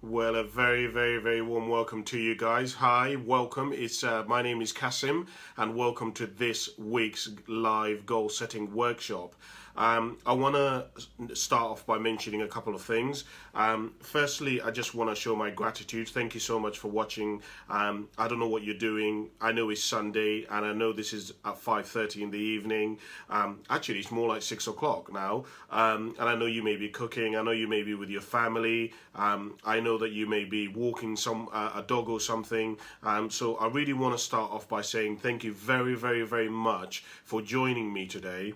Well, a very, very, very warm welcome to you guys. Hi, welcome. It's my name is Cassim, and welcome to this week's live goal setting workshop. I want to start off by mentioning a couple of things. Firstly, I just want to show my gratitude. Thank you so much for watching. I don't know what you're doing. I know it's Sunday, and I know this is at 5:30 in the evening. Actually, it's more like 6 o'clock now. And I know you may be cooking. I know you may be with your family. I know that you may be walking a dog or something. So I really want to start off by saying thank you very, very, very much for joining me today.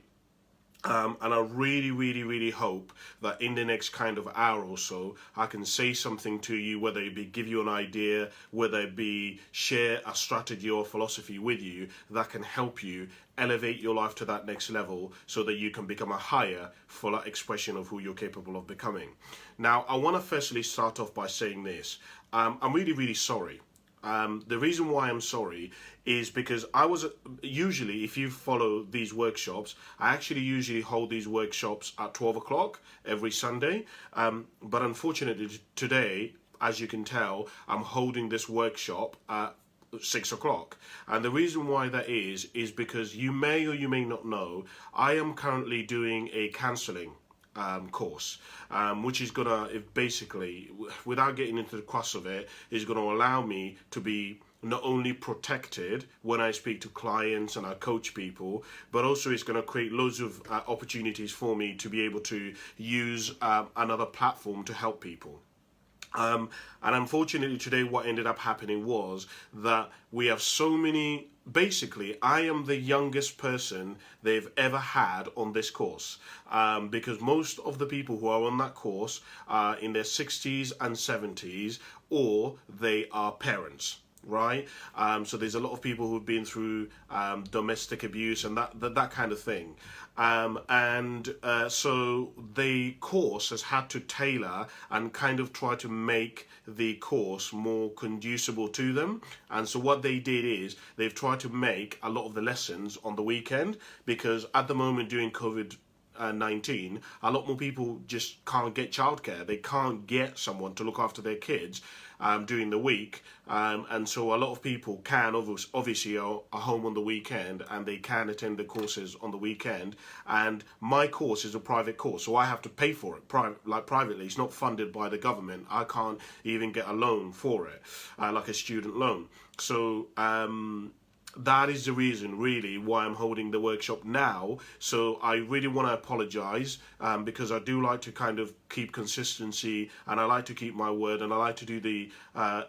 And I really, really, really hope that in the next kind of hour or so, I can say something to you, whether it be give you an idea, whether it be share a strategy or philosophy with you that can help you elevate your life to that next level so that you can become a higher, fuller expression of who you're capable of becoming. Now, I want to firstly start off by saying this. I'm really, really sorry. The reason why I'm sorry is because I was usually, if you follow these workshops, I actually usually hold these workshops at 12 o'clock every Sunday. But unfortunately today, as you can tell, I'm holding this workshop at 6 o'clock. And the reason why that is because you may or you may not know, I am currently doing a counseling course, which is gonna, if basically, without getting into the crux of it, is gonna allow me to be not only protected when I speak to clients and I coach people, but also it's going to create loads of opportunities for me to be able to use another platform to help people. And unfortunately today what ended up happening was that we have so many, basically I am the youngest person they've ever had on this course, because most of the people who are on that course are in their 60s and 70s, or they are parents. Right, so there's a lot of people who've been through domestic abuse and that kind of thing, so the course has had to tailor and kind of try to make the course more conducible to them. And so what they did is they've tried to make a lot of the lessons on the weekend, because at the moment during COVID-19, a lot more people just can't get childcare. They can't get someone to look after their kids during the week, and so a lot of people can obviously are home on the weekend and they can attend the courses on the weekend. And my course is a private course, so I have to pay for it privately. It's not funded by the government. I can't even get a loan for it, like a student loan. So that is the reason really why I'm holding the workshop now. So I really want to apologize, because I do like to kind of keep consistency, and I like to keep my word, and I like to do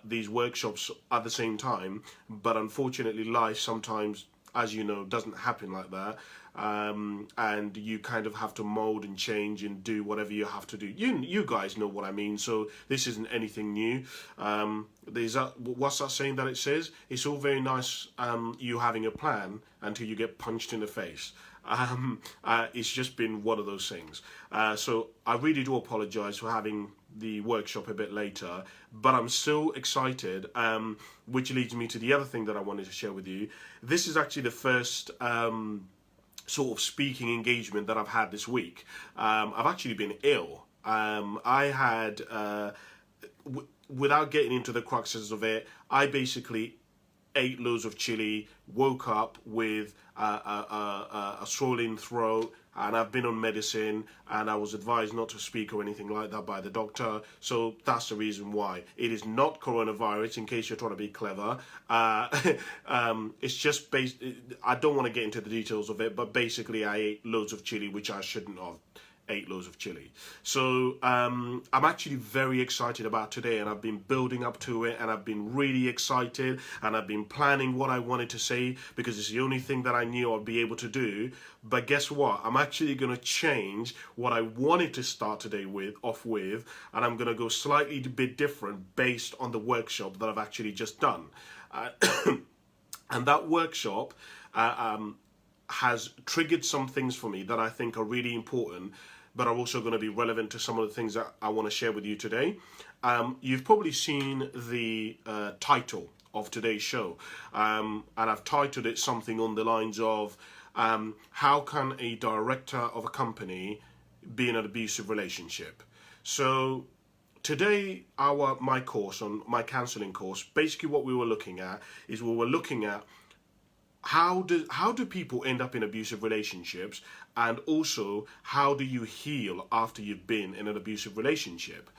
these workshops at the same time. But unfortunately life sometimes, as you know, doesn't happen like that. And you kind of have to mold and change and do whatever you have to do. You guys know what I mean, so this isn't anything new. What's that saying that it says? It's all very nice, you having a plan until you get punched in the face. It's just been one of those things. So I really do apologize for having the workshop a bit later, but I'm still excited, which leads me to the other thing that I wanted to share with you. This is actually the first sort of speaking engagement that I've had this week. I've actually been ill. I had, without getting into the cruxes of it, I basically ate loads of chili, woke up with a swollen throat, and I've been on medicine, and I was advised not to speak or anything like that by the doctor. So that's the reason why. It is not coronavirus, in case you're trying to be clever. It's just I don't want to get into the details of it, but basically I ate loads of chili, which I shouldn't have. Ate loads of chili. So I'm actually very excited about today, and I've been building up to it, and I've been really excited, and I've been planning what I wanted to say, because it's the only thing that I knew I'd be able to do. But guess what? I'm actually going to change what I wanted to start today off with, and I'm going to go slightly a bit different based on the workshop that I've actually just done. And that workshop has triggered some things for me that I think are really important, but are also going to be relevant to some of the things that I want to share with you today. You've probably seen the title of today's show, and I've titled it something on the lines of how can a director of a company be in an abusive relationship? So today, my course, on my counselling course, basically what we were looking at is how do people end up in abusive relationships, and also how do you heal after you've been in an abusive relationship.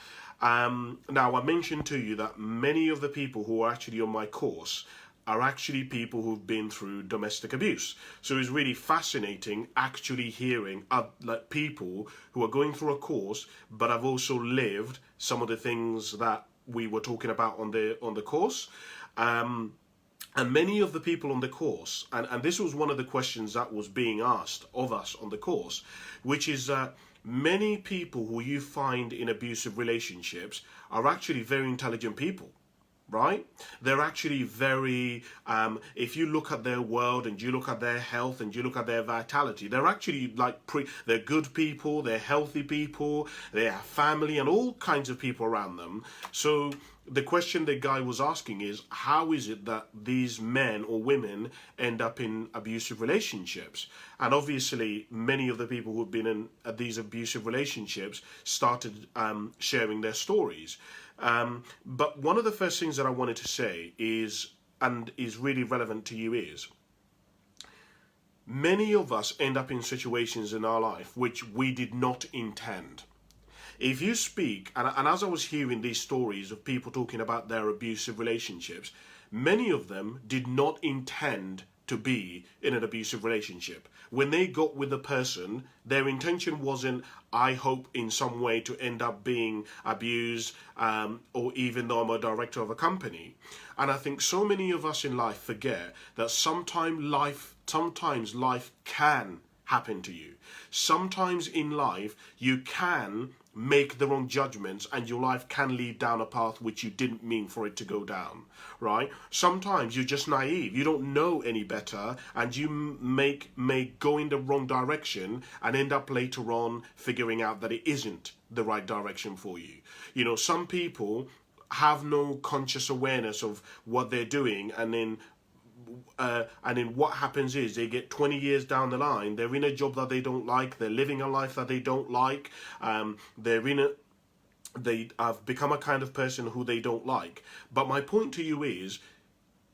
Now, I mentioned to you that many of the people who are actually on my course are actually people who've been through domestic abuse. So it's really fascinating actually hearing like people who are going through a course, but have also lived some of the things that we were talking about on the course. And many of the people on the course, and this was one of the questions that was being asked of us on the course, which is that many people who you find in abusive relationships are actually very intelligent people. Right? They're actually very, if you look at their world and you look at their health and you look at their vitality, they're actually like, they're good people, they're healthy people, they have family and all kinds of people around them. So the question the guy was asking is, how is it that these men or women end up in abusive relationships? And obviously, many of the people who've been in these abusive relationships started sharing their stories. But one of the first things that I wanted to say is, and is really relevant to you, is many of us end up in situations in our life which we did not intend. If you speak, and as I was hearing these stories of people talking about their abusive relationships, many of them did not intend to be in an abusive relationship. When they got with the person, their intention wasn't, I hope in some way to end up being abused, or even though I'm a director of a company. And I think so many of us in life forget that sometimes life can happen to you. Sometimes in life, you can make the wrong judgments and your life can lead down a path which you didn't mean for it to go down, right? Sometimes you're just naive, you don't know any better, and you may go in the wrong direction and end up later on figuring out that it isn't the right direction for you. You know, some people have no conscious awareness of what they're doing, and then what happens is they get 20 years down the line, they're in a job that they don't like, they're living a life that they don't like, they have become a kind of person who they don't like. But my point to you is,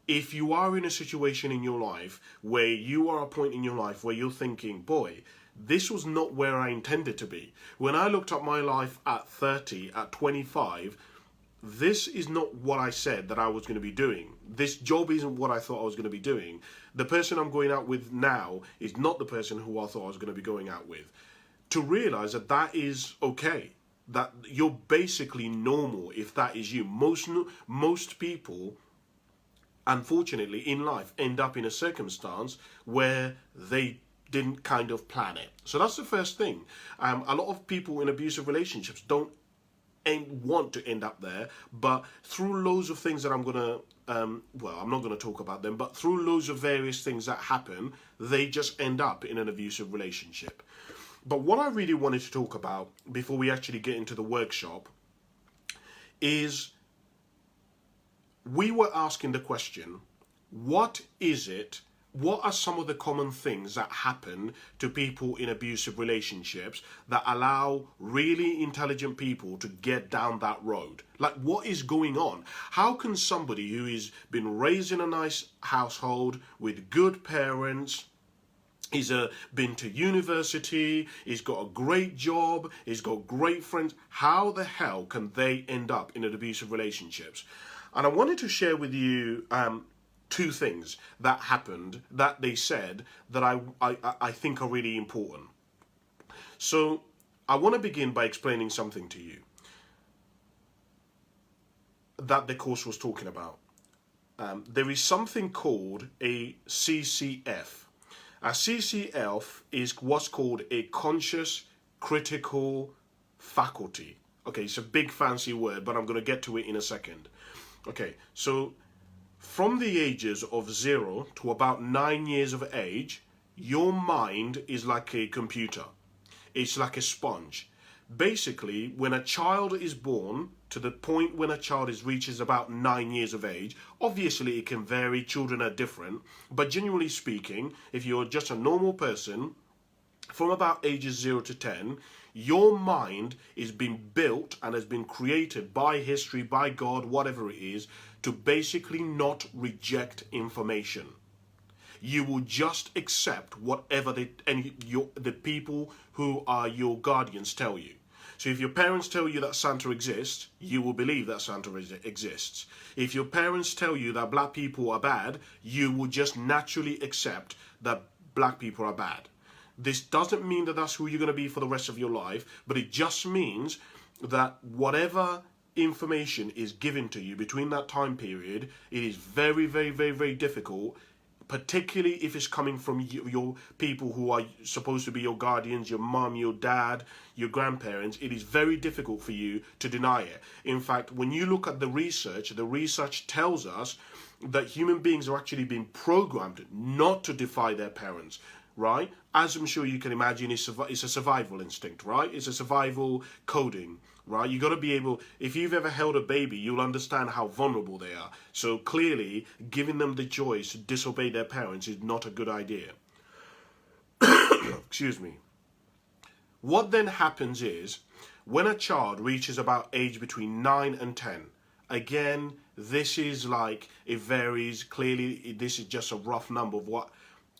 if you are in a situation in your life where you are a point in your life where you're thinking, boy, this was not where I intended to be. When I looked at my life at 30, at 25, this is not what I said that I was going to be doing. This job isn't what I thought I was going to be doing. The person I'm going out with now is not the person who I thought I was going to be going out with. To realize that that is okay, that you're basically normal if that is you. Most people, unfortunately, in life end up in a circumstance where they didn't kind of plan it. So that's the first thing. A lot of people in abusive relationships don't want to end up there, but through loads of things that I'm gonna I'm not gonna talk about them, but through loads of various things that happen, they just end up in an abusive relationship. But what I really wanted to talk about before we actually get into the workshop is, we were asking the question, what are some of the common things that happen to people in abusive relationships that allow really intelligent people to get down that road? Like, what is going on? How can somebody who has been raised in a nice household with good parents, he's been to university, he's got a great job, he's got great friends, how the hell can they end up in an abusive relationships? And I wanted to share with you two things that happened that they said that I think are really important. So I want to begin by explaining something to you that the course was talking about. There is something called a CCF. A CCF is what's called a conscious critical faculty. Okay, it's a big fancy word, but I'm going to get to it in a second. Okay, so from the ages of 0 to about 9 years of age, your mind is like a computer. It's like a sponge. Basically, when a child is born, to the point when a child reaches about 9 years of age, obviously it can vary, children are different, but generally speaking, if you're just a normal person, from about ages 0 to 10, Your mind is being built and has been created by history, by God, whatever it is, to basically not reject information. You will just accept whatever the people who are your guardians tell you. So if your parents tell you that Santa exists, you will believe that Santa exists. If your parents tell you that black people are bad, you will just naturally accept that black people are bad. This doesn't mean that that's who you're going to be for the rest of your life, but it just means that whatever information is given to you between that time period, it is very, very, very, very difficult, particularly if it's coming from your people who are supposed to be your guardians, your mom, your dad, your grandparents. It is very difficult for you to deny it. In fact, when you look at the research tells us that human beings are actually being programmed not to defy their parents, right? As I'm sure you can imagine, it's a survival instinct, right? It's a survival coding, right? You got to be able, if you've ever held a baby, you'll understand how vulnerable they are. So clearly, giving them the choice to disobey their parents is not a good idea. Excuse me. What then happens is, when a child reaches about age between 9 and 10, again, this is like, it varies. Clearly, this is just a rough number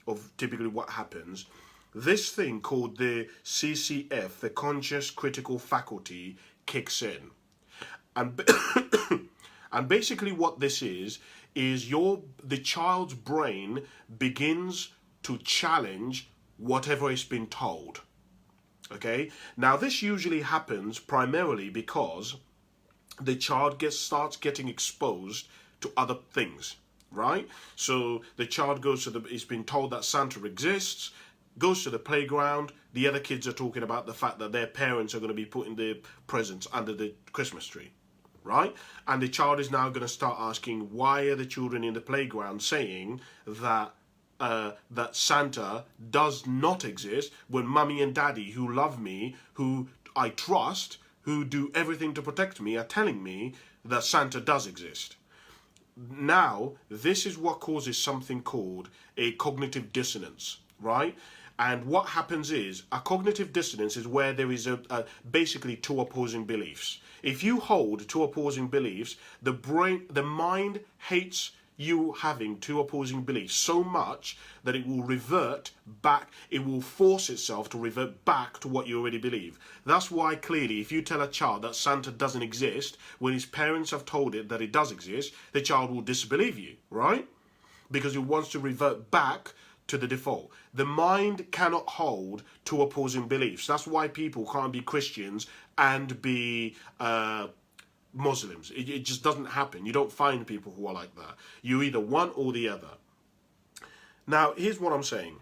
of typically what happens. This thing called the CCF, the conscious critical faculty, kicks in. And and basically what this is the child's brain begins to challenge whatever it's been told. Okay? Now this usually happens primarily because the child starts getting exposed to other things, right? So the child goes to it's been told that Santa exists, goes to the playground, the other kids are talking about the fact that their parents are going to be putting their presents under the Christmas tree, right? And the child is now going to start asking, why are the children in the playground saying that that Santa does not exist when mummy and daddy, who love me, who I trust, who do everything to protect me, are telling me that Santa does exist? Now, this is what causes something called a cognitive dissonance, right? And what happens is, a cognitive dissonance is where there is basically two opposing beliefs. If you hold two opposing beliefs, the mind hates you having two opposing beliefs so much that it will revert back, it will force itself to revert back to what you already believe. That's why clearly if you tell a child that Santa doesn't exist when his parents have told it that it does exist, the child will disbelieve you, right? Because it wants to revert back to the default. The mind cannot hold two opposing beliefs. That's why people can't be Christians and be Muslims. It just doesn't happen. You don't find people who are like that. You're either one or the other. Now, here's what I'm saying.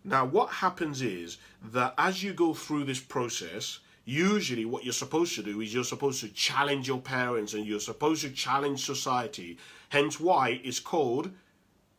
Now, what happens is that as you go through this process, usually what you're supposed to do is you're supposed to challenge your parents and you're supposed to challenge society. Hence why it's called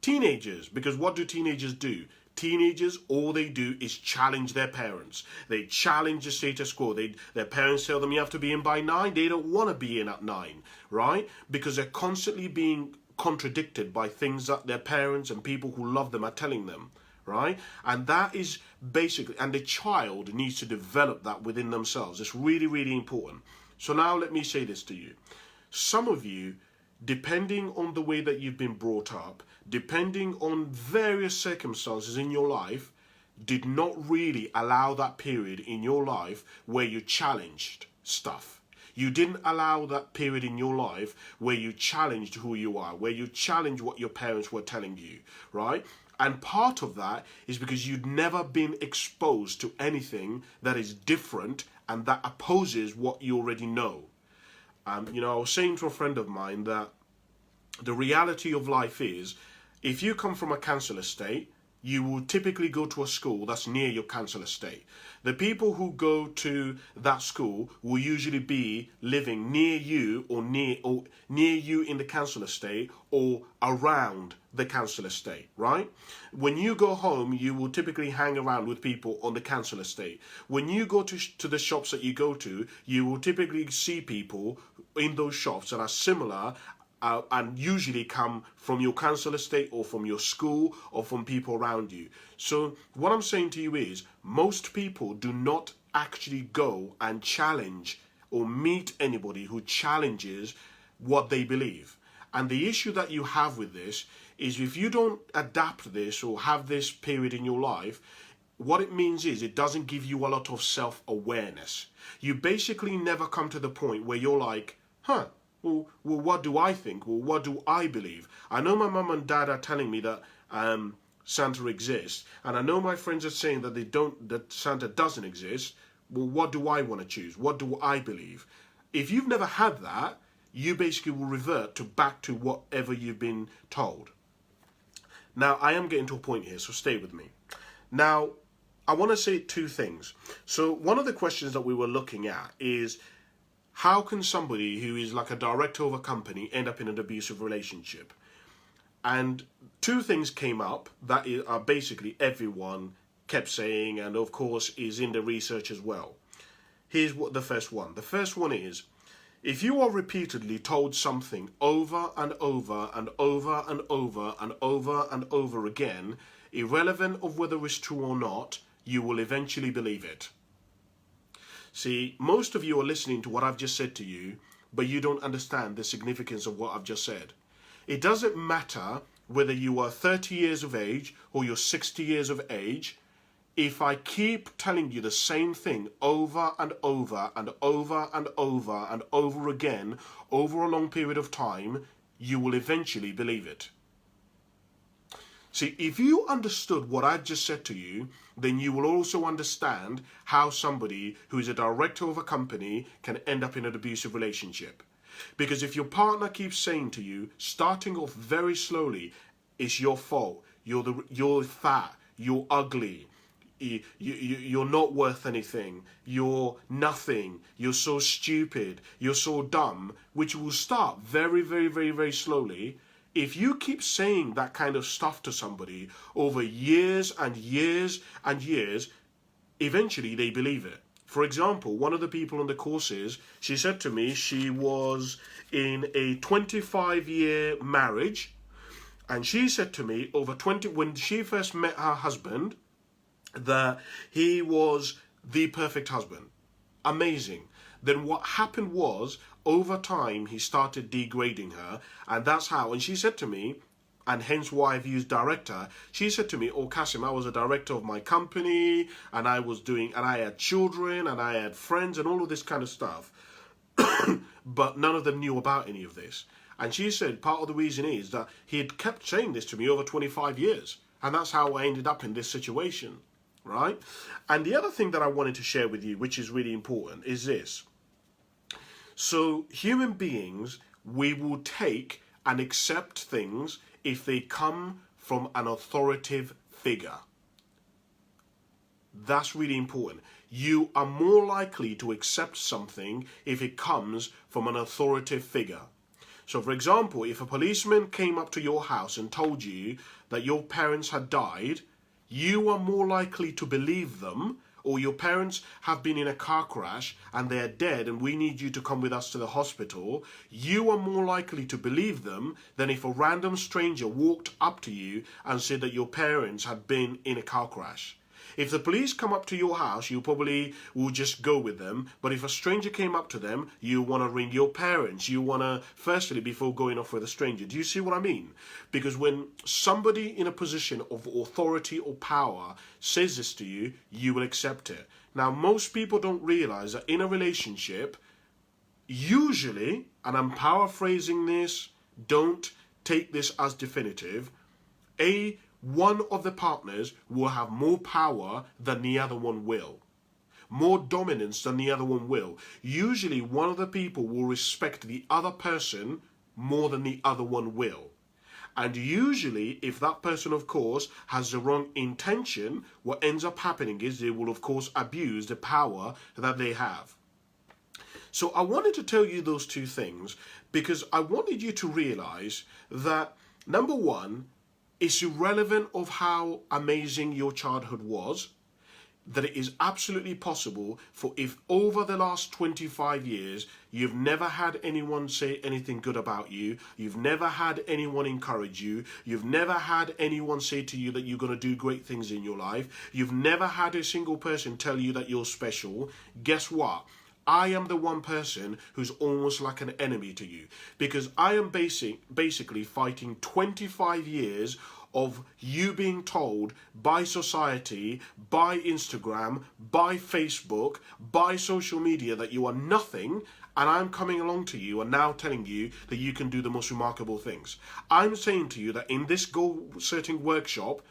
teenagers. Because what do teenagers do? Teenagers, all they do is challenge their parents. They challenge the status quo. Their parents tell them you have to be in by 9. They don't want to be in at 9, right? Because they're constantly being contradicted by things that their parents and people who love them are telling them, right? And that is basically, and the child needs to develop that within themselves. It's really, really important. So now let me say this to you. Some of you, depending on the way that you've been brought up, depending on various circumstances in your life, did not really allow that period in your life where you challenged stuff. You didn't allow that period in your life where you challenged who you are, where you challenged what your parents were telling you, right? And part of that is because you'd never been exposed to anything that is different and that opposes what you already know. You know, I was saying to a friend of mine that the reality of life is, if you come from a council estate, you will typically go to a school that's near your council estate. The people who go to that school will usually be living near you or near you in the council estate or around the council estate, right? When you go home, you will typically hang around with people on the council estate. When you go to the shops that you go to, you will typically see people in those shops that are similar and usually come from your council estate or from your school or from people around you. So what I'm saying to you is, most people do not actually go and challenge or meet anybody who challenges what they believe. And the issue that you have with this is if you don't adapt this or have this period in your life, what it means is it doesn't give you a lot of self-awareness. You basically never come to the point where you're like, well, what do I think? Well, what do I believe? I know my mum and dad are telling me that Santa exists, and I know my friends are saying that that Santa doesn't exist. Well, what do I want to choose? What do I believe? If you've never had that, you basically will revert back to whatever you've been told. Now, I am getting to a point here, so stay with me. Now, I want to say two things. So one of the questions that we were looking at is, how can somebody who is like a director of a company end up in an abusive relationship? And two things came up that are basically everyone kept saying, and of course is in the research as well. Here's what the first one. The first one is, if you are repeatedly told something over and over and over and over and over and over again, irrelevant of whether it's true or not, you will eventually believe it. See, most of you are listening to what I've just said to you, but you don't understand the significance of what I've just said. It doesn't matter whether you are 30 years of age or you're 60 years of age. If I keep telling you the same thing over and over and over and over and over again over a long period of time, you will eventually believe it. See, if you understood what I just said to you, then you will also understand how somebody who is a director of a company can end up in an abusive relationship. Because if your partner keeps saying to you, starting off very slowly, it's your fault, you're fat, you're ugly, you're not worth anything, you're nothing, you're so stupid, you're so dumb, which will start very, very, very, very slowly. If you keep saying that kind of stuff to somebody over years and years and years, eventually they believe it. For example, one of the people on the courses, she said to me she was in a 25-year marriage, and she said to me when she first met her husband, that he was the perfect husband. Amazing. Then what happened was, over time, he started degrading her, and that's how, and she said to me, and hence why I've used director, she said to me, oh, Cassim, I was a director of my company, and I had children, and I had friends, and all of this kind of stuff, but none of them knew about any of this. And she said part of the reason is that he had kept saying this to me over 25 years, and that's how I ended up in this situation, right? And the other thing that I wanted to share with you, which is really important, is this. So human beings, we will take and accept things if they come from an authoritative figure. That's really important. You are more likely to accept something if it comes from an authoritative figure. So for example, if a policeman came up to your house and told you that your parents had died, you are more likely to believe them, or your parents have been in a car crash and they're dead and we need you to come with us to the hospital, you are more likely to believe them than if a random stranger walked up to you and said that your parents had been in a car crash. If the police come up to your house, you probably will just go with them. But if a stranger came up to them, you want to ring your parents. You want to, firstly, before going off with a stranger. Do you see what I mean? Because when somebody in a position of authority or power says this to you, you will accept it. Now, most people don't realize that in a relationship, usually, and I'm paraphrasing this, don't take this as definitive, one of the partners will have more power than the other one will. More dominance than the other one will. Usually one of the people will respect the other person more than the other one will. And usually if that person, of course, has the wrong intention, what ends up happening is they will, of course, abuse the power that they have. So I wanted to tell you those two things because I wanted you to realize that, number one, it's irrelevant of how amazing your childhood was. that it is absolutely possible for, if over the last 25 years you've never had anyone say anything good about you, you've never had anyone encourage you, you've never had anyone say to you that you're going to do great things in your life, you've never had a single person tell you that you're special, guess what? I am the one person who's almost like an enemy to you, because I am basically fighting 25 years of you being told by society, by Instagram, by Facebook, by social media that you are nothing, and I'm coming along to you and now telling you that you can do the most remarkable things. I'm saying to you that in this goal setting workshop,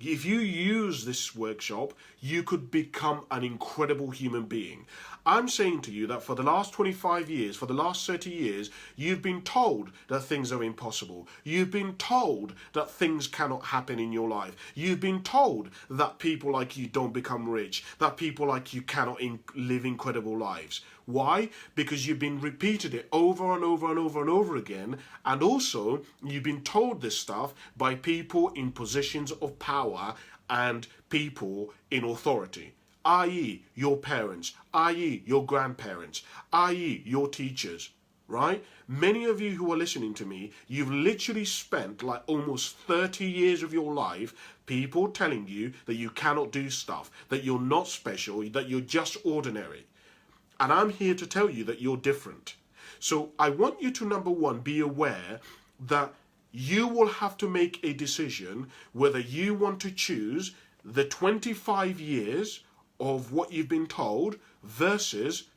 if you use this workshop, you could become an incredible human being. I'm saying to you that for the last 25 years, for the last 30 years, you've been told that things are impossible. You've been told that things cannot happen in your life. You've been told that people like you don't become rich, that people like you cannot live incredible lives. Why? Because you've been repeated it over and over and over and over again, and also you've been told this stuff by people in positions of power and people in authority, i.e. your parents, i.e. your grandparents, i.e. your teachers, right? Many of you who are listening to me, you've literally spent like almost 30 years of your life people telling you that you cannot do stuff, that you're not special, that you're just ordinary. And I'm here to tell you that you're different. So I want you to, number one, be aware that you will have to make a decision whether you want to choose the 25 years of what you've been told versus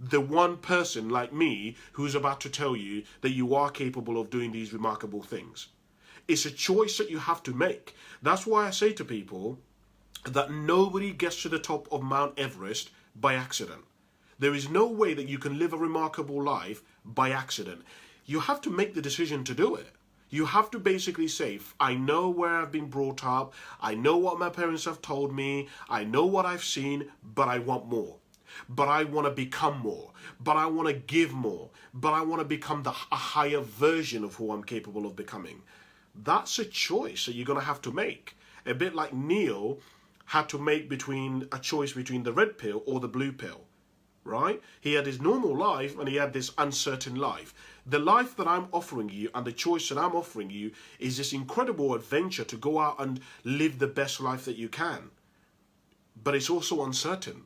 the one person like me who's about to tell you that you are capable of doing these remarkable things. It's a choice that you have to make. That's why I say to people that nobody gets to the top of Mount Everest by accident. There is no way that you can live a remarkable life by accident. You have to make the decision to do it. You have to basically say, I know where I've been brought up, I know what my parents have told me, I know what I've seen, but I want more. But I want to become more. But I want to give more. But I want to become a higher version of who I'm capable of becoming. That's a choice that you're going to have to make. A bit like Neil had to make a choice between the red pill or the blue pill, right? He had his normal life and he had this uncertain life. The life that I'm offering you and the choice that I'm offering you is this incredible adventure to go out and live the best life that you can. But it's also uncertain.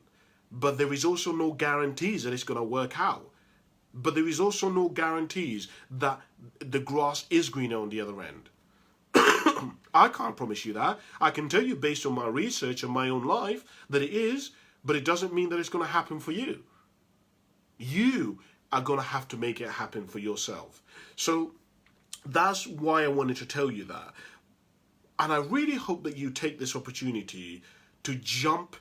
But there is also no guarantees that it's going to work out. But there is also no guarantees that the grass is greener on the other end. I can't promise you that. I can tell you based on my research and my own life that it is, but it doesn't mean that it's going to happen for you. You are going to have to make it happen for yourself. So that's why I wanted to tell you that. And I really hope that you take this opportunity to jump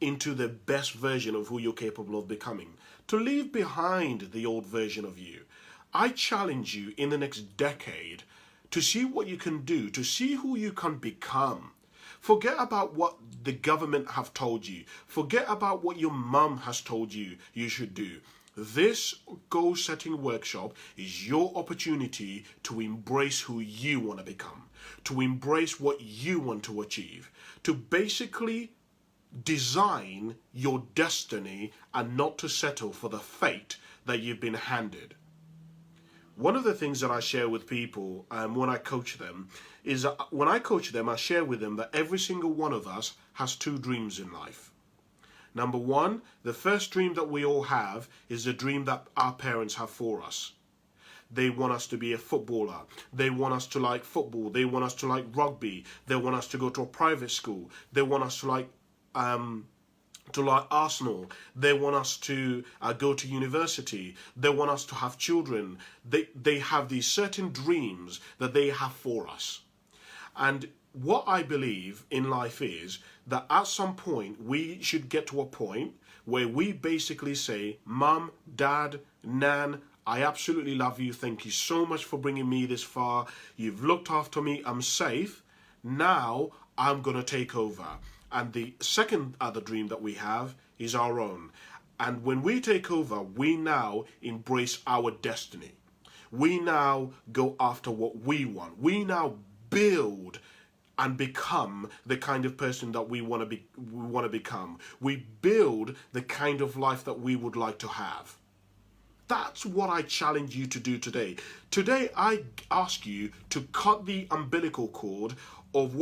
into the best version of who you're capable of becoming, to leave behind the old version of you. I challenge you in the next decade to see what you can do, to see who you can become. Forget about what the government have told you. Forget about what your mum has told you you should do. This goal setting workshop is your opportunity to embrace who you want to become, to embrace what you want to achieve, to basically design your destiny and not to settle for the fate that you've been handed. One of the things that I share with people when I coach them is that when I coach them, I share with them that every single one of us has two dreams in life. Number one, the first dream that we all have is the dream that our parents have for us. They want us to be a footballer. They want us to like football. They want us to like rugby. They want us to go to a private school. They want us to like Arsenal. They want us to go to university. They want us to have children. They have these certain dreams that they have for us. And what I believe in life is that at some point we should get to a point where we basically say, Mum, Dad, Nan, I absolutely love you. Thank you so much for bringing me this far. You've looked after me. I'm safe. Now I'm going to take over. And the second other dream that we have is our own. And when we take over, we now embrace our destiny. We now go after what we want. We now build and become the kind of person that we want to become. We build the kind of life that we would like to have. That's what I challenge you to do today. Today, I ask you to cut the umbilical cord of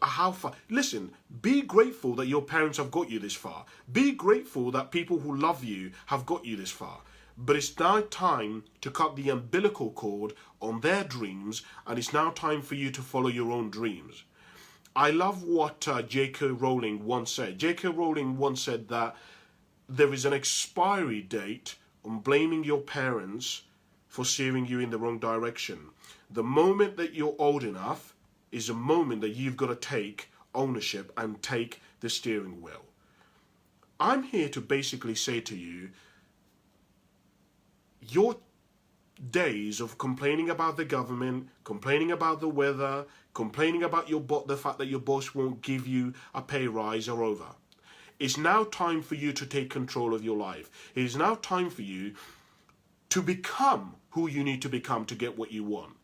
how far. Listen, be grateful that your parents have got you this far. Be grateful that people who love you have got you this far. But it's now time to cut the umbilical cord on their dreams, and it's now time for you to follow your own dreams. I love what J.K. Rowling once said. J.K. Rowling once said that there is an expiry date on blaming your parents for steering you in the wrong direction. The moment that you're old enough is a moment that you've got to take ownership and take the steering wheel. I'm here to basically say to you, your days of complaining about the government, complaining about the weather, complaining about the fact that your boss won't give you a pay rise are over. It's now time for you to take control of your life. It is now time for you to become who you need to become to get what you want.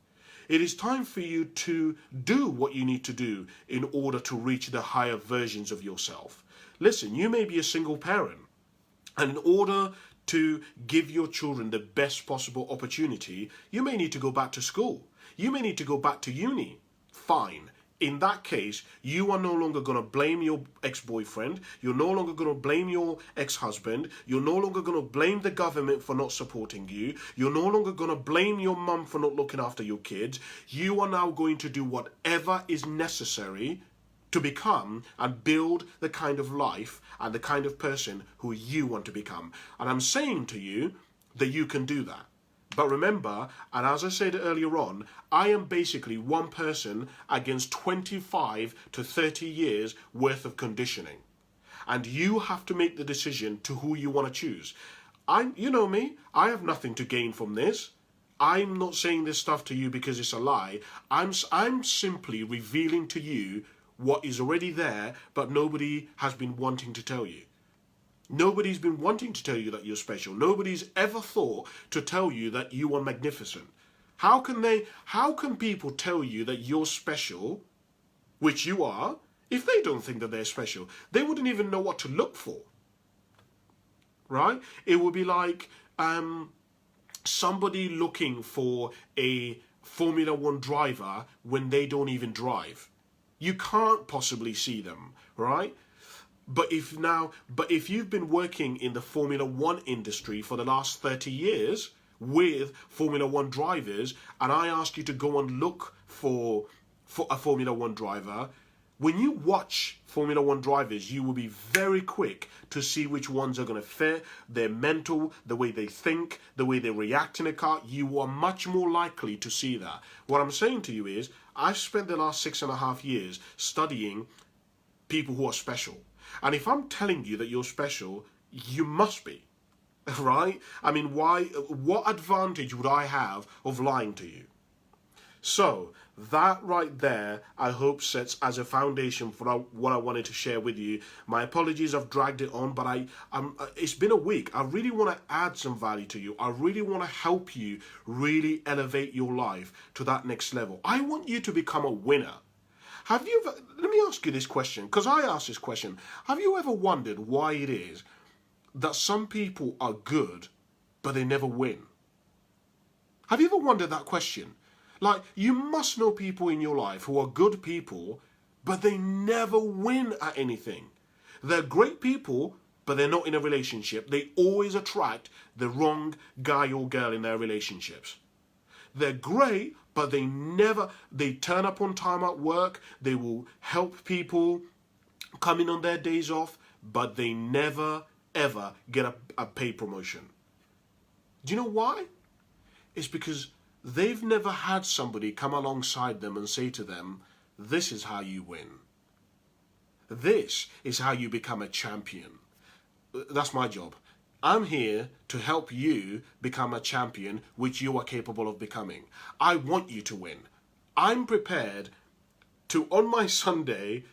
It is time for you to do what you need to do in order to reach the higher versions of yourself. Listen, you may be a single parent, and in order to give your children the best possible opportunity, you may need to go back to school. You may need to go back to uni. Fine. In that case, you are no longer going to blame your ex-boyfriend. You're no longer going to blame your ex-husband. You're no longer going to blame the government for not supporting you. You're no longer going to blame your mum for not looking after your kids. You are now going to do whatever is necessary to become and build the kind of life and the kind of person who you want to become. And I'm saying to you that you can do that. But remember, and as I said earlier on, I am basically one person against 25 to 30 years worth of conditioning. And you have to make the decision to who you want to choose. You know me, I have nothing to gain from this. I'm not saying this stuff to you because it's a lie. I'm simply revealing to you what is already there, but nobody has been wanting to tell you. Nobody's been wanting to tell you that you're special. Nobody's ever thought to tell you that you are magnificent. How can people tell you that you're special, which you are, if they don't think that they're special? They wouldn't even know what to look for. Right? It would be like somebody looking for a Formula One driver when they don't even drive. You can't possibly see them, right? But if you've been working in the Formula One industry for the last 30 years with Formula One drivers, and I ask you to go and look for a Formula One driver, when you watch Formula One drivers, you will be very quick to see which ones are going to fit, their mental, the way they think, the way they react in a car. You are much more likely to see that. What I'm saying to you is, I've spent the last 6.5 years studying people who are special. And if I'm telling you that you're special, you must be, right? I mean, what advantage would I have of lying to you? So that right there, I hope sets as a foundation for what I wanted to share with you. My apologies, I've dragged it on, but it's been a week. I really want to add some value to you. I really want to help you really elevate your life to that next level. I want you to become a winner. Let me ask you this question, because I asked this question. Have you ever wondered why it is that some people are good, but they never win? Have you ever wondered that question? Like, you must know people in your life who are good people, but they never win at anything. They're great people, but they're not in a relationship. They always attract the wrong guy or girl in their relationships. They're great, but they turn up on time at work. They will help people come in on their days off, but they never, ever get a pay promotion. Do you know why? It's because they've never had somebody come alongside them and say to them, this is how you win. This is how you become a champion. That's my job. I'm here to help you become a champion, which you are capable of becoming. I want you to win. I'm prepared to, on my Sunday,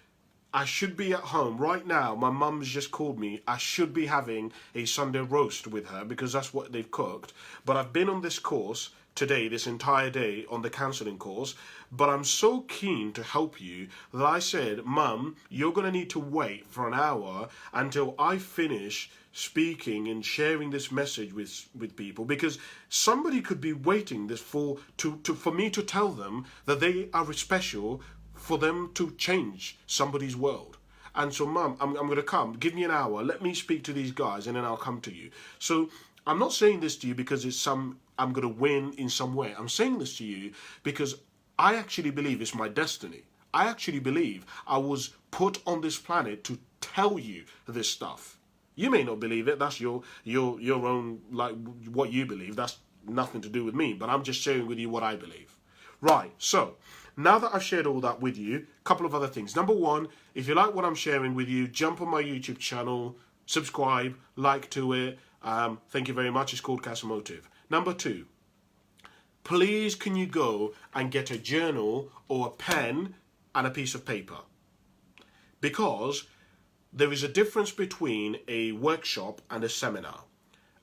I should be at home right now. My mum's just called me. I should be having a Sunday roast with her because that's what they've cooked. But I've been on this course today, this entire day, on the counseling course. But I'm so keen to help you that I said, Mum, you're going to need to wait for an hour until I finish speaking and sharing this message with people, because somebody could be waiting this for me to tell them that they are special, for them to change somebody's world. And so, Mum, I'm going to come. Give me an hour. Let me speak to these guys, and then I'll come to you. So I'm not saying this to you because I'm going to win in some way. I'm saying this to you because I actually believe it's my destiny. I actually believe I was put on this planet to tell you this stuff. You may not believe it. That's your own, like, what you believe. That's nothing to do with me. But I'm just sharing with you what I believe. Right. So now that I've shared all that with you, a couple of other things. Number one, if you like what I'm sharing with you, jump on my YouTube channel, subscribe, like to it. Thank you very much. It's called Cassim. Number two, please can you go and get a journal or a pen and a piece of paper? Because there is a difference between a workshop and a seminar.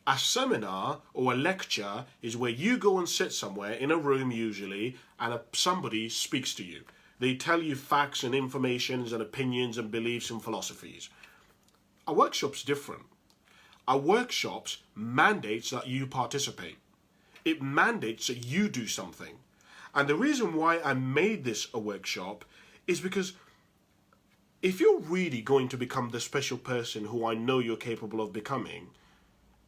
A seminar or a lecture is where you go and sit somewhere in a room usually, and somebody speaks to you. They tell you facts and informations and opinions and beliefs and philosophies. A workshop's different. A workshop's mandates that you participate. It mandates that you do something. And the reason why I made this a workshop is because if you're really going to become the special person who I know you're capable of becoming,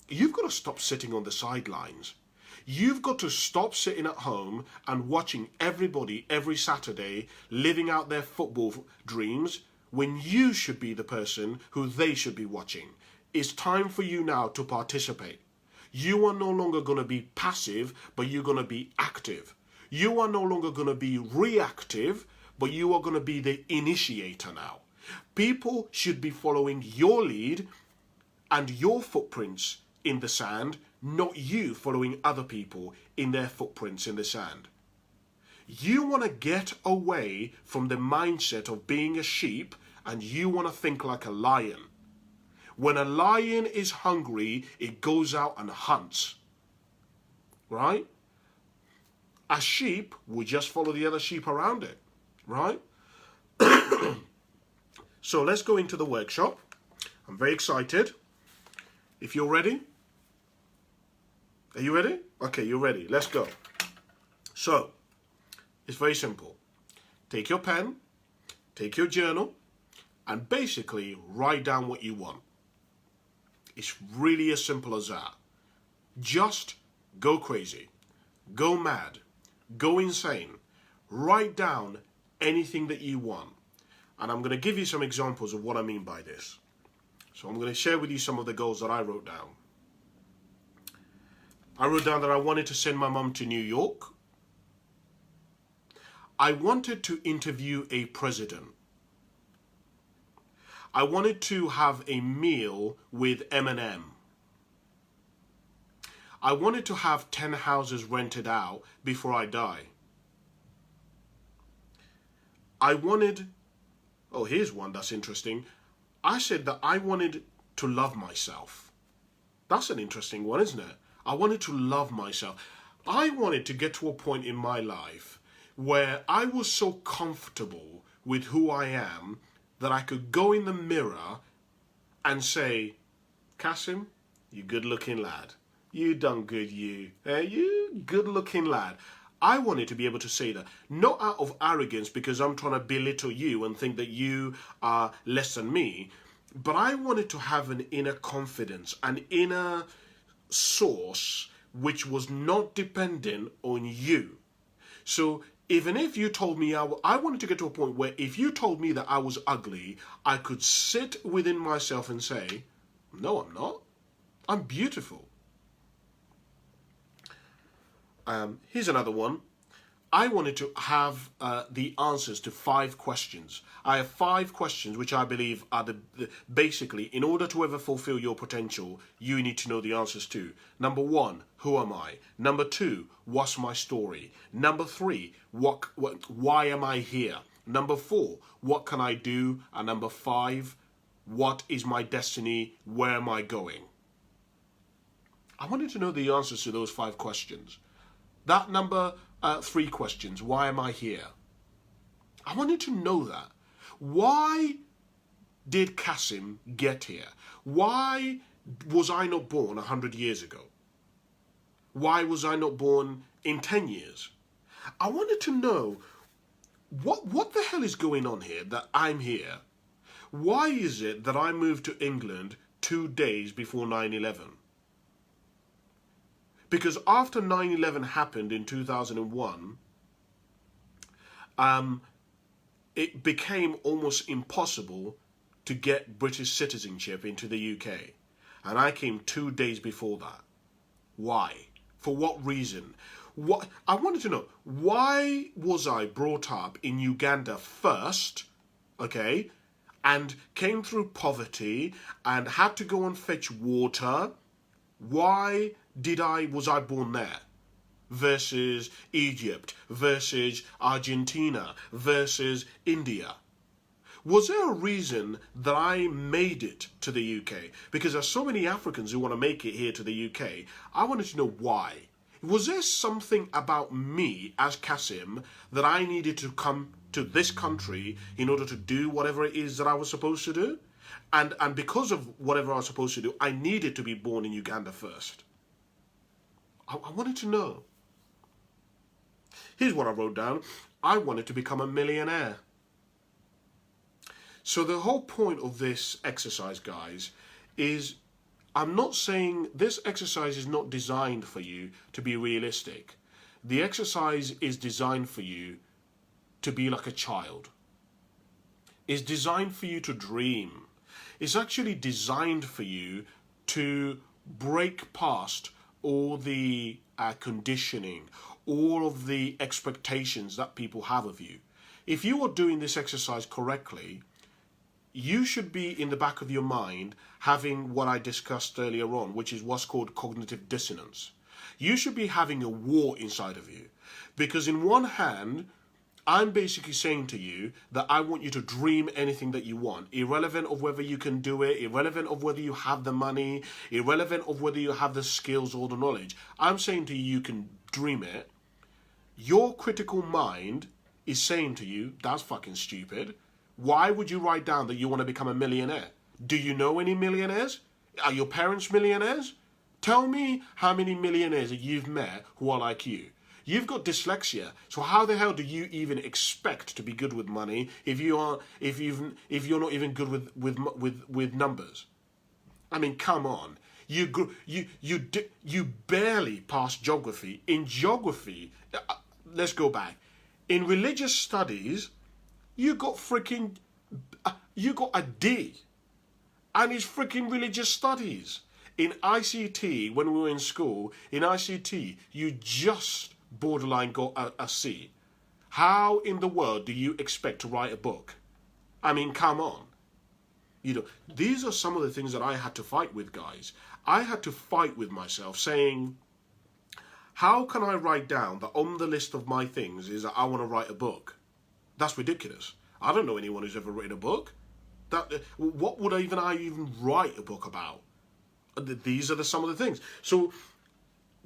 you've got to stop sitting on the sidelines. You've got to stop sitting at home and watching everybody every Saturday living out their football dreams when you should be the person who they should be watching. It's time for you now to participate. You are no longer going to be passive, but you're going to be active. You are no longer going to be reactive, but you are going to be the initiator now. People should be following your lead and your footprints in the sand, not you following other people in their footprints in the sand. You want to get away from the mindset of being a sheep, and you want to think like a lion. When a lion is hungry, it goes out and hunts. Right? A sheep will just follow the other sheep around it. Right? So let's go into the workshop. I'm very excited. If you're ready. Are you ready? Okay, you're ready. Let's go. So, it's very simple. Take your pen, take your journal, and basically write down what you want. It's really as simple as that. Just go crazy, go mad, go insane. Write down anything that you want. And I'm going to give you some examples of what I mean by this. So I'm going to share with you some of the goals that I wrote down. I wrote down that I wanted to send my mum to New York. I wanted to interview a president. I wanted to have a meal with Eminem. I wanted to have 10 houses rented out before I die. I wanted... Oh, here's one that's interesting. I said that I wanted to love myself. That's an interesting one, isn't it? I wanted to love myself. I wanted to get to a point in my life where I was so comfortable with who I am that I could go in the mirror and say, Cassim, you good looking lad. You done good, you. You good looking lad. I wanted to be able to say that, not out of arrogance because I'm trying to belittle you and think that you are less than me, but I wanted to have an inner confidence, an inner source which was not dependent on you. So even if you told me, I wanted to get to a point where if you told me that I was ugly, I could sit within myself and say, no, I'm not. I'm beautiful. Here's another one. I wanted to have the answers to 5 questions. I have 5 questions which I believe are basically, in order to ever fulfill your potential, you need to know the answers to. Number 1, who am I? Number 2, what's my story? Number 3, why am I here? Number 4, what can I do? And number 5, what is my destiny? Where am I going? I wanted to know the answers to those 5 questions. That number 3 questions, why am I here? I wanted to know that. Why did Cassim get here? Why was I not born 100 years ago? Why was I not born in 10 years? I wanted to know what the hell is going on here that I'm here? Why is it that I moved to England 2 days before 9/11? Because after 9/11 happened in 2001, it became almost impossible to get British citizenship into the UK. And I came 2 days before that. Why? For what reason? What I wanted to know, why was I brought up in Uganda first, okay, and came through poverty and had to go and fetch water? Why was I born there versus Egypt, versus Argentina, versus India? Was there a reason that I made it to the UK? Because there's so many Africans who want to make it here to the UK. I wanted to know why. Was there something about me as Cassim that I needed to come to this country in order to do whatever it is that I was supposed to do? And because of whatever I was supposed to do, I needed to be born in Uganda first. I wanted to know. Here's what I wrote down. I wanted to become a millionaire. So the whole point of this exercise, guys, is I'm not saying this exercise is not designed for you to be realistic. The exercise is designed for you to be like a child. It's designed for you to dream. It's actually designed for you to break past all the conditioning, all of the expectations that people have of you. If you are doing this exercise correctly, you should be in the back of your mind having what I discussed earlier on, which is what's called cognitive dissonance. You should be having a war inside of you. Because in one hand, I'm basically saying to you that I want you to dream anything that you want, irrelevant of whether you can do it, irrelevant of whether you have the money, irrelevant of whether you have the skills or the knowledge. I'm saying to you, you can dream it. Your critical mind is saying to you, that's fucking stupid. Why would you write down that you want to become a millionaire? Do you know any millionaires? Are your parents millionaires? Tell me how many millionaires that you've met who are like you. You've got dyslexia, so how the hell do you even expect to be good with money if you're not even good with numbers? I mean, come on. You barely passed geography. In geography, let's go back. In religious studies, you got a D, and it's freaking religious studies. In ICT, when we were in school, in ICT, you just borderline got a C. How in the world do you expect to write a book? I mean, come on. You know, these are some of the things that I had to fight with, guys. I had to fight with myself saying, how can I write down that on the list of my things is that I want to write a book? That's ridiculous. I don't know anyone who's ever written a book. What would I even write a book about? These are some of the things. So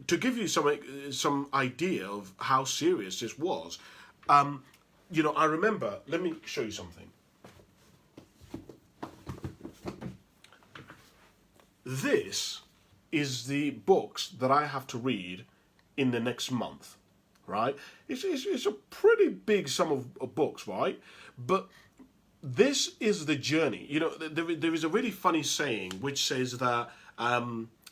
to give you some idea of how serious this was, you know, I remember, let me show you something. This is the books that I have to read in the next month, right? It's a pretty big sum of books, right? But this is the journey. You know, there is a really funny saying which says that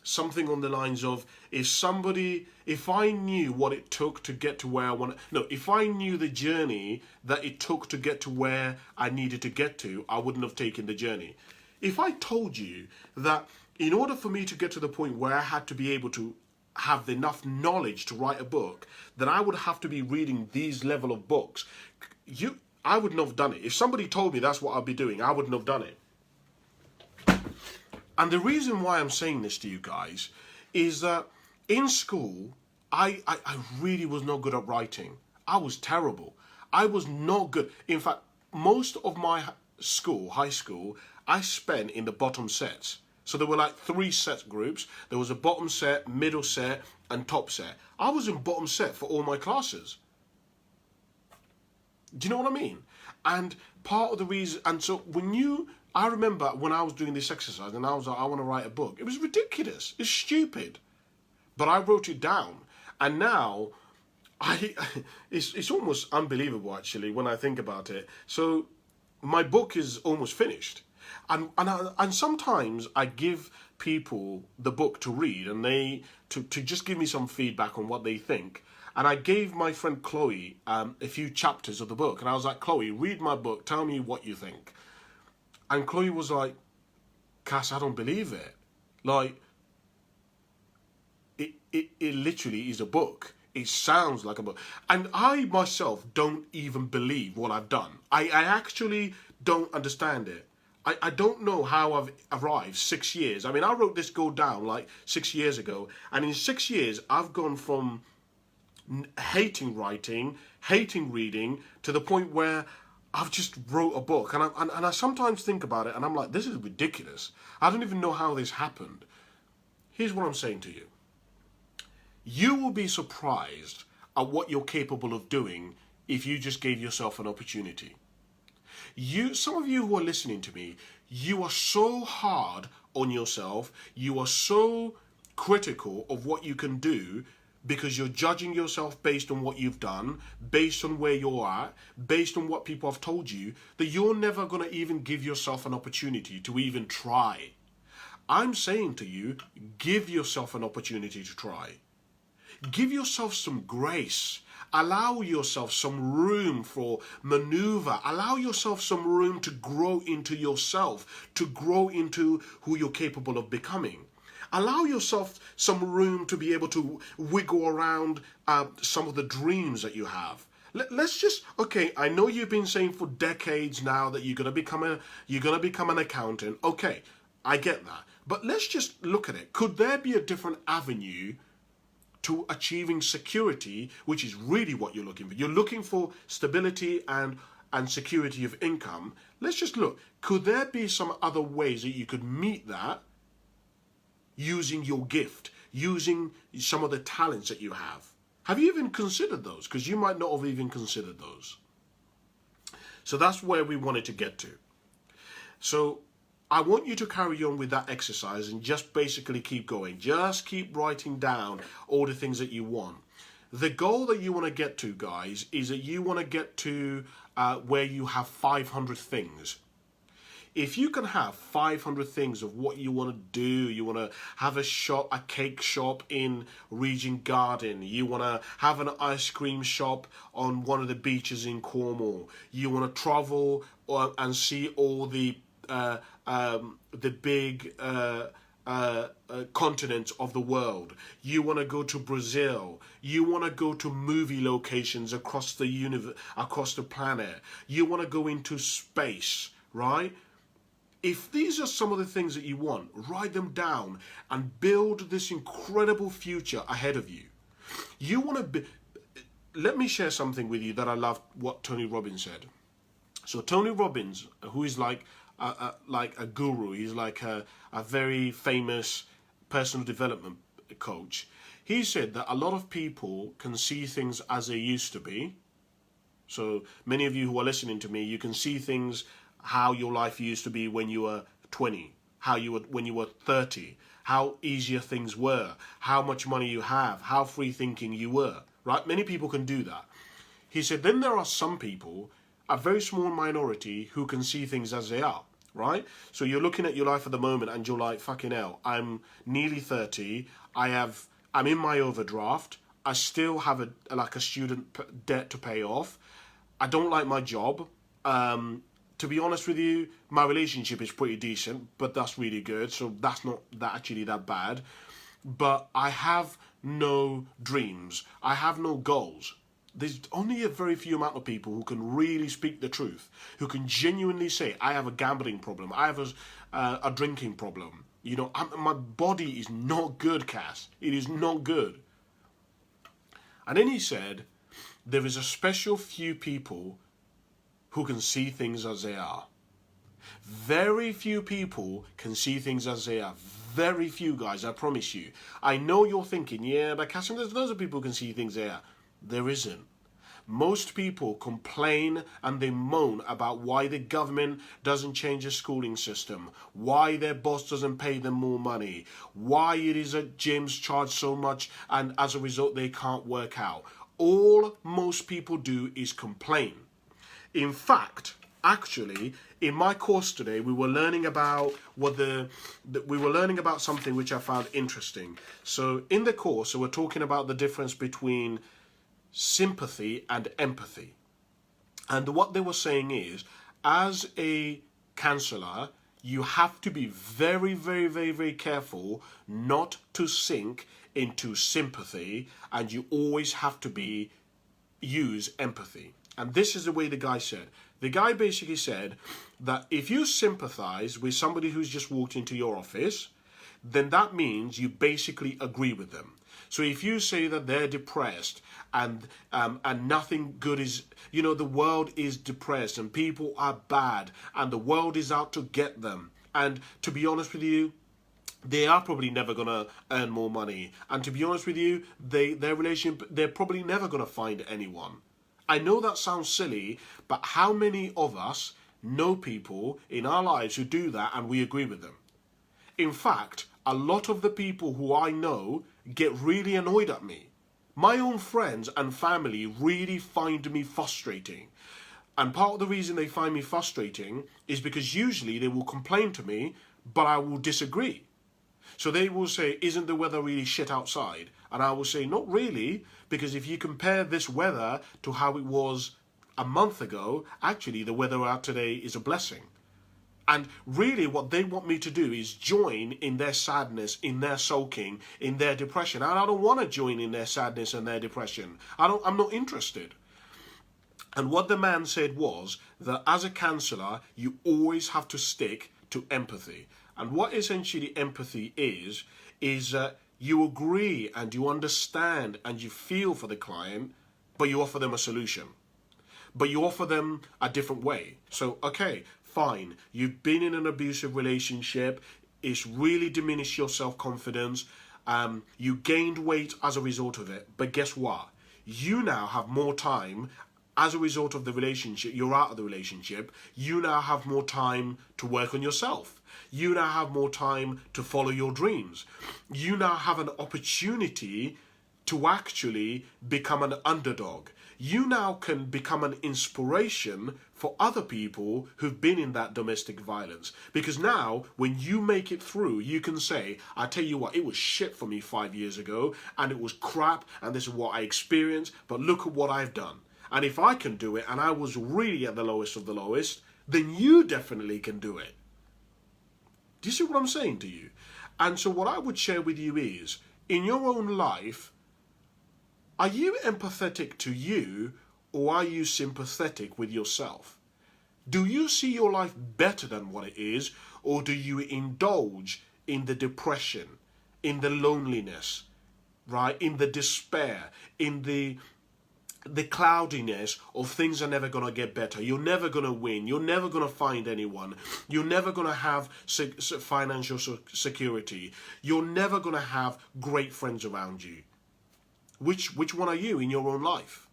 something on the lines of, if I knew what it took to get to where I want to, no, if I knew the journey that it took to get to where I needed to get to, I wouldn't have taken the journey. If I told you that in order for me to get to the point where I had to be able to have enough knowledge to write a book, then I would have to be reading these level of books, I wouldn't have done it. If somebody told me that's what I'd be doing, I wouldn't have done it. And the reason why I'm saying this to you guys is that in school, I really was not good at writing. I was terrible. I was not good. In fact, most of my high school, I spent in the bottom sets. So there were like 3 set groups. There was a bottom set, middle set, and top set. I was in bottom set for all my classes. Do you know what I mean? And part of the reason, and so I remember when I was doing this exercise and I was like, I want to write a book. It was ridiculous. It's stupid. But I wrote it down. And now, it's almost unbelievable actually when I think about it. So my book is almost finished. And sometimes I give people the book to read and to just give me some feedback on what they think. And I gave my friend Chloe a few chapters of the book. And I was like, Chloe, read my book. Tell me what you think. And Chloe was like, Cass, I don't believe it. Like, it literally is a book. It sounds like a book. And I myself don't even believe what I've done. I actually don't understand it. I don't know how I've arrived 6 years. I mean, I wrote this goal down like 6 years ago. And in 6 years, I've gone from hating writing, hating reading, to the point where I've just wrote a book. And I sometimes think about it and I'm like, this is ridiculous. I don't even know how this happened. Here's what I'm saying to you. You will be surprised at what you're capable of doing if you just gave yourself an opportunity. Some of you who are listening to me, you are so hard on yourself. You are so critical of what you can do because you're judging yourself based on what you've done, based on where you're at, based on what people have told you, that you're never going to even give yourself an opportunity to even try. I'm saying to you, give yourself an opportunity to try. Give yourself some grace. Allow yourself some room for maneuver. Allow yourself some room to grow into yourself, to grow into who you're capable of becoming. Allow yourself some room to be able to wiggle around some of the dreams that you have. Let's just, okay, I know you've been saying for decades now that you're gonna become an accountant. Okay, I get that. But let's just look at it. Could there be a different avenue to achieving security, which is really what you're looking for? You're looking for stability and security of income. Let's just look. Could there be some other ways that you could meet that using your gift, using some of the talents that you have? Have you even considered those? Because you might not have even considered those. So that's where we wanted to get to. So I want you to carry on with that exercise and just basically keep going. Just keep writing down all the things that you want. The goal that you want to get to, guys, is that you want to get to where you have 500 things. If you can have 500 things of what you want to do, you want to have a cake shop in Regent Garden, you want to have an ice cream shop on one of the beaches in Cornwall, you want to travel and see all the big continents of the world. You want to go to Brazil. You want to go to movie locations across the universe, across the planet. You want to go into space, right? If these are some of the things that you want, write them down and build this incredible future ahead of you. You want to let me share something with you that I love what Tony Robbins said. So Tony Robbins, who is like a guru, he's like a very famous personal development coach. He said that a lot of people can see things as they used to be. So many of you who are listening to me, you can see things how your life used to be when you were 20, when you were 30, how easier things were, how much money you have, how free thinking you were, right? Many people can do that. He said, then there are some people, a very small minority, who can see things as they are, right? So you're looking at your life at the moment and you're like, fucking hell, I'm nearly 30, I'm in my overdraft, I still have a student debt to pay off, I don't like my job, to be honest with you, my relationship is pretty decent, but that's really good. So that's not actually that bad. But I have no dreams. I have no goals. There's only a very few amount of people who can really speak the truth, who can genuinely say, I have a gambling problem. I have a drinking problem. You know, my body is not good, Cass. It is not good. And then he said, there is a special few people who can see things as they are. Very few people can see things as they are. Very few, guys, I promise you. I know you're thinking, yeah, but Cassim, there's loads of people who can see things they are. There isn't. Most people complain and they moan about why the government doesn't change the schooling system, why their boss doesn't pay them more money, why it is that gyms charge so much and as a result they can't work out. All most people do is complain. In fact, actually, in my course today, we were learning about something which I found interesting. So in the course, we're talking about the difference between sympathy and empathy. And what they were saying is, as a counselor, you have to be very, very, very, very careful not to sink into sympathy, and you always have to use empathy. And this is the way the guy said. The guy basically said that if you sympathize with somebody who's just walked into your office, then that means you basically agree with them. So if you say that they're depressed and nothing good is, the world is depressed and people are bad and the world is out to get them. And to be honest with you, they are probably never going to earn more money. And to be honest with you, their relationship, they're probably never going to find anyone. I know that sounds silly, but how many of us know people in our lives who do that and we agree with them? In fact, a lot of the people who I know get really annoyed at me. My own friends and family really find me frustrating. And part of the reason they find me frustrating is because usually they will complain to me, but I will disagree. So they will say, isn't the weather really shit outside? And I will say, not really, because if you compare this weather to how it was a month ago, actually the weather out today is a blessing. And really what they want me to do is join in their sadness, in their sulking, in their depression. And I don't want to join in their sadness and their depression. I'm not interested. And what the man said was that as a counsellor, you always have to stick to empathy. And what essentially empathy is that you agree and you understand and you feel for the client, but you offer them a solution. But you offer them a different way. So, okay, fine, you've been in an abusive relationship, it's really diminished your self-confidence, you gained weight as a result of it, but guess what? You now have more time as a result of the relationship, you're out of the relationship, you now have more time to work on yourself. You now have more time to follow your dreams. You now have an opportunity to actually become an underdog. You now can become an inspiration for other people who've been in that domestic violence. Because now, when you make it through, you can say, I tell you what, it was shit for me 5 years ago, and it was crap, and this is what I experienced, but look at what I've done. And if I can do it, and I was really at the lowest of the lowest, then you definitely can do it. Do you see what I'm saying to you? And so what I would share with you is, in your own life, are you empathetic to you or are you sympathetic with yourself? Do you see your life better than what it is, or do you indulge in the depression, in the loneliness, right? In the despair, in the cloudiness of things are never going to get better. You're never going to win. You're never going to find anyone. You're never going to have financial security. You're never going to have great friends around you. Which one are you in your own life?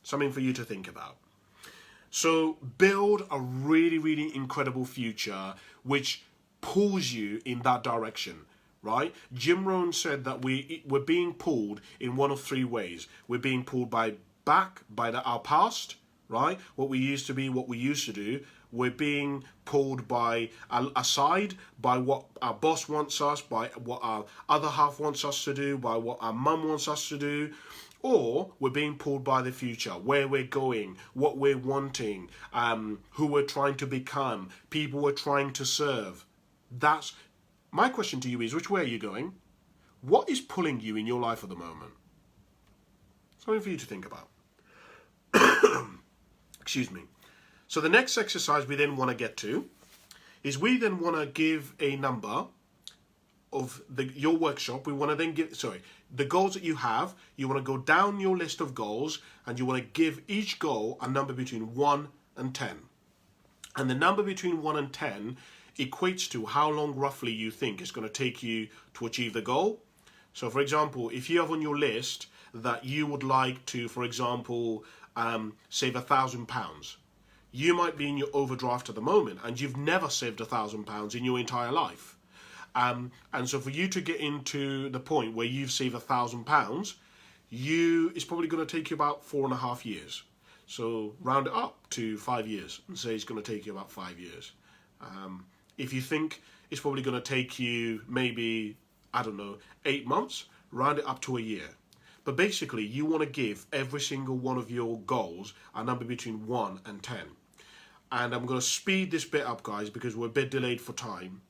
Something for you to think about. So build a really, really incredible future which pulls you in that direction. Right? Jim Rohn said that we're being pulled in one of three ways. We're being pulled by our past, right? What we used to be, what we used to do. We're being pulled aside by what our boss wants us, by what our other half wants us to do, by what our mum wants us to do. Or we're being pulled by the future, where we're going, what we're wanting, who we're trying to become, people we're trying to serve. That's my question to you is, which way are you going? What is pulling you in your life at the moment? Something for you to think about. Excuse me. So the next exercise we then want to get to is we then want to give a number of your workshop, we want to then the goals that you have, you want to go down your list of goals and you want to give each goal a number between 1 and 10. And the number between 1 and 10 equates to how long roughly you think it's going to take you to achieve the goal. So for example, if you have on your list that you would like to, for example, save £1,000, you might be in your overdraft at the moment and you've never saved £1,000 in your entire life. And so for you to get into the point where you've saved £1,000, it's probably going to take you about 4.5 years. So round it up to 5 years and say it's going to take you about 5 years. If you think it's probably going to take you maybe, I don't know, 8 months, round it up to a year. But basically, you want to give every single one of your goals a number between 1 and 10. And I'm going to speed this bit up, guys, because we're a bit delayed for time.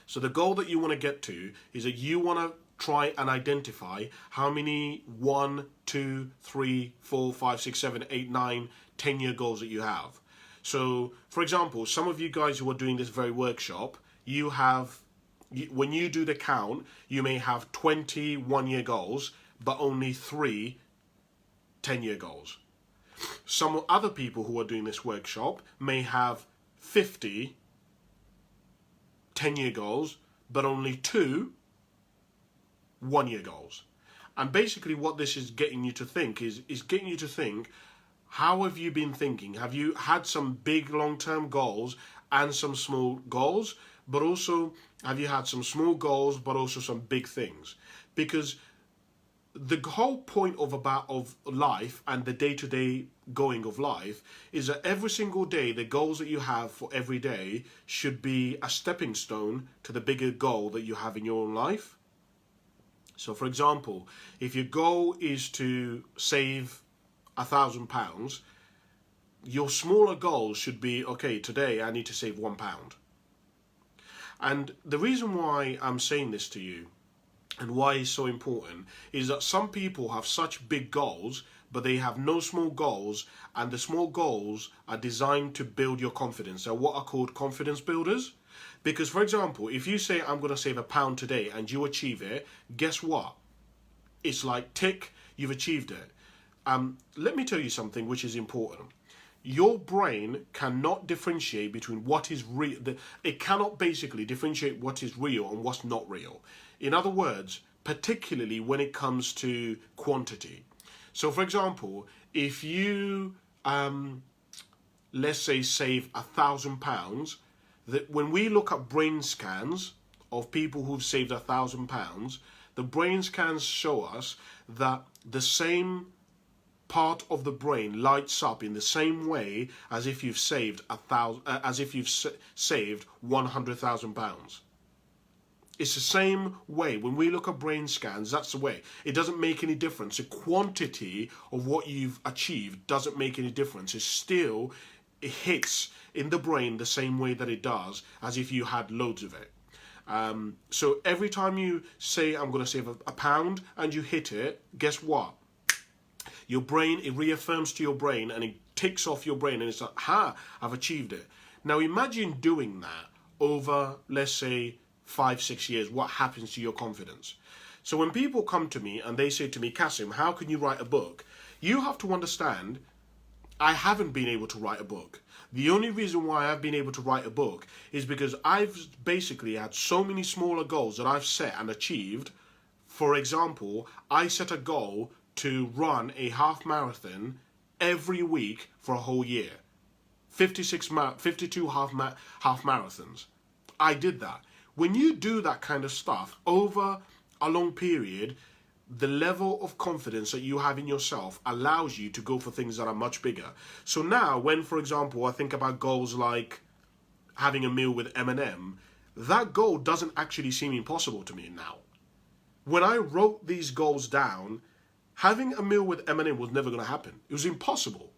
So the goal that you want to get to is that you want to try and identify how many 1, 2, 3, 4, 5, 6, 7, 8, 9, 10-year goals that you have. So, for example, some of you guys who are doing this very workshop, when you do the count, you may have 20 1-year goals, but only 3 10-year goals. Some other people who are doing this workshop may have 50 10-year goals, but only 2 1-year goals. And basically what this is getting you to think is getting you to think, how have you been thinking? Have you had some big long-term goals and some small goals, but also have you had some small goals, but also some big things? Because the whole point of life and the day-to-day going of life is that every single day, the goals that you have for every day should be a stepping stone to the bigger goal that you have in your own life. So, for example, if your goal is to save £1,000, your smaller goals should be, okay, today I need to save £1. And the reason why I'm saying this to you and why it's so important is that some people have such big goals, but they have no small goals, and the small goals are designed to build your confidence. They're what are called confidence builders. Because, for example, if you say, I'm going to save £1 today, and you achieve it, guess what? It's like, tick, you've achieved it. Let me tell you something which is important. Your brain cannot differentiate between what is real. It cannot basically differentiate what is real and what's not real. In other words, particularly when it comes to quantity. So, for example, if you, let's say, save £1,000, that when we look at brain scans of people who've saved £1,000, the brain scans show us that the same part of the brain lights up in the same way as if you've saved saved £100,000. It's the same way. When we look at brain scans, that's the way. It doesn't make any difference. The quantity of what you've achieved doesn't make any difference. It hits in the brain the same way that it does as if you had loads of it. So every time you say, I'm going to save £1 and you hit it, guess what? Your brain, it reaffirms to your brain and it ticks off your brain and it's like, I've achieved it. Now imagine doing that over, let's say, 5-6 years. What happens to your confidence? So when people come to me and they say to me, Cassim, how can you write a book? You have to understand, I haven't been able to write a book. The only reason why I've been able to write a book is because I've basically had so many smaller goals that I've set and achieved. For example, I set a goal to run a half marathon every week for a whole year. 52 half marathons. I did that. When you do that kind of stuff over a long period, the level of confidence that you have in yourself allows you to go for things that are much bigger. So now, when, for example, I think about goals like having a meal with Eminem, that goal doesn't actually seem impossible to me now. When I wrote these goals down, having a meal with Eminem was never going to happen. It was impossible.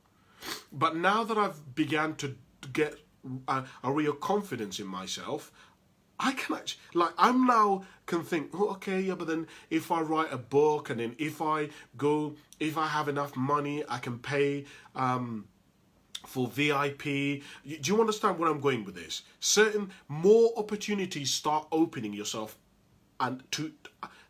But now that I've begun to get a real confidence in myself, I can actually, I'm now can think, oh, okay, yeah, but then if I write a book and then if I have enough money, I can pay for VIP. Do you understand where I'm going with this? Certain more opportunities start opening yourself and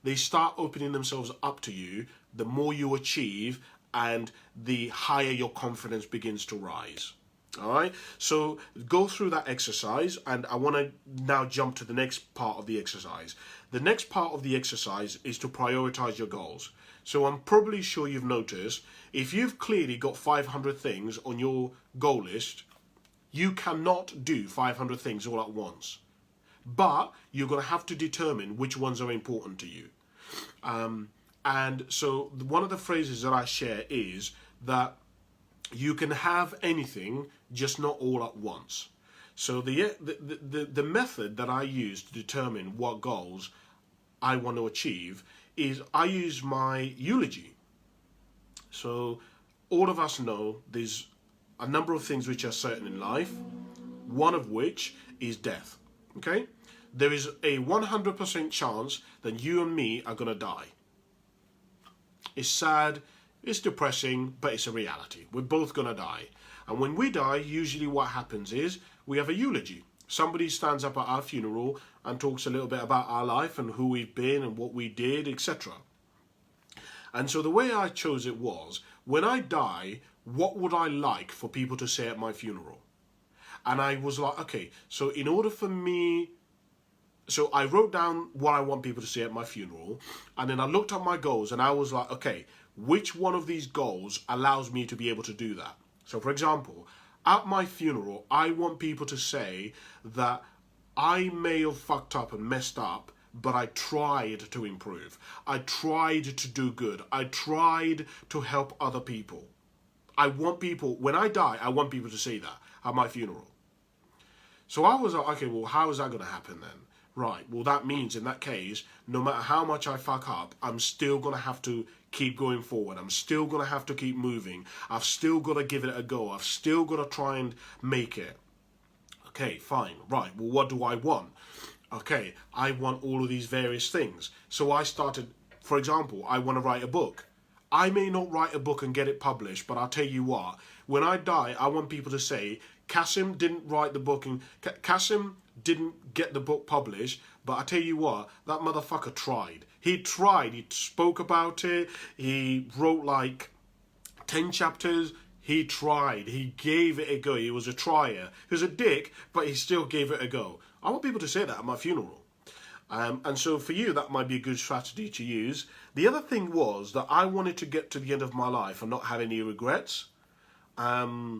they start opening themselves up to you, the more you achieve and the higher your confidence begins to rise. All right, so go through that exercise, and I want to now jump to the next part of the exercise. The next part of the exercise is to prioritize your goals. So I'm probably sure you've noticed, if you've clearly got 500 things on your goal list, you cannot do 500 things all at once. But you're going to have to determine which ones are important to you. And so one of the phrases that I share is that you can have anything, just not all at once. So the method that I use to determine what goals I want to achieve is I use my eulogy. So all of us know there's a number of things which are certain in life, one of which is death. Okay? There is a 100% chance that you and me are going to die. It's sad, it's depressing, but it's a reality. We're both going to die. And when we die, usually what happens is we have a eulogy. Somebody stands up at our funeral and talks a little bit about our life and who we've been and what we did, etc. And so the way I chose it was, when I die, what would I like for people to say at my funeral? And I was like, okay, so in order for me... So I wrote down what I want people to say at my funeral, and then I looked at my goals and I was like, okay, which one of these goals allows me to be able to do that? So for example, at my funeral, I want people to say that I may have fucked up and messed up, but I tried to improve. I tried to do good. I tried to help other people. I want people, when I die, I want people to say that at my funeral. So I was like, okay, well, how is that going to happen then? Right, well, that means in that case, no matter how much I fuck up, I'm still going to have to keep going forward. I'm still going to have to keep moving. I've still got to give it a go. I've still got to try and make it. Okay, fine. Right, well, what do I want? Okay, I want all of these various things. So I started, for example, I want to write a book. I may not write a book and get it published, but I'll tell you what, when I die, I want people to say, Cassim didn't write the book, and Cassim didn't get the book published, but I tell you what, that motherfucker tried. He tried. He spoke about it. He wrote like 10 chapters. He tried. He gave it a go. He was a trier. He was a dick, but he still gave it a go. I want people to say that at my funeral. And so for you, that might be a good strategy to use. The other thing was that I wanted to get to the end of my life and not have any regrets. I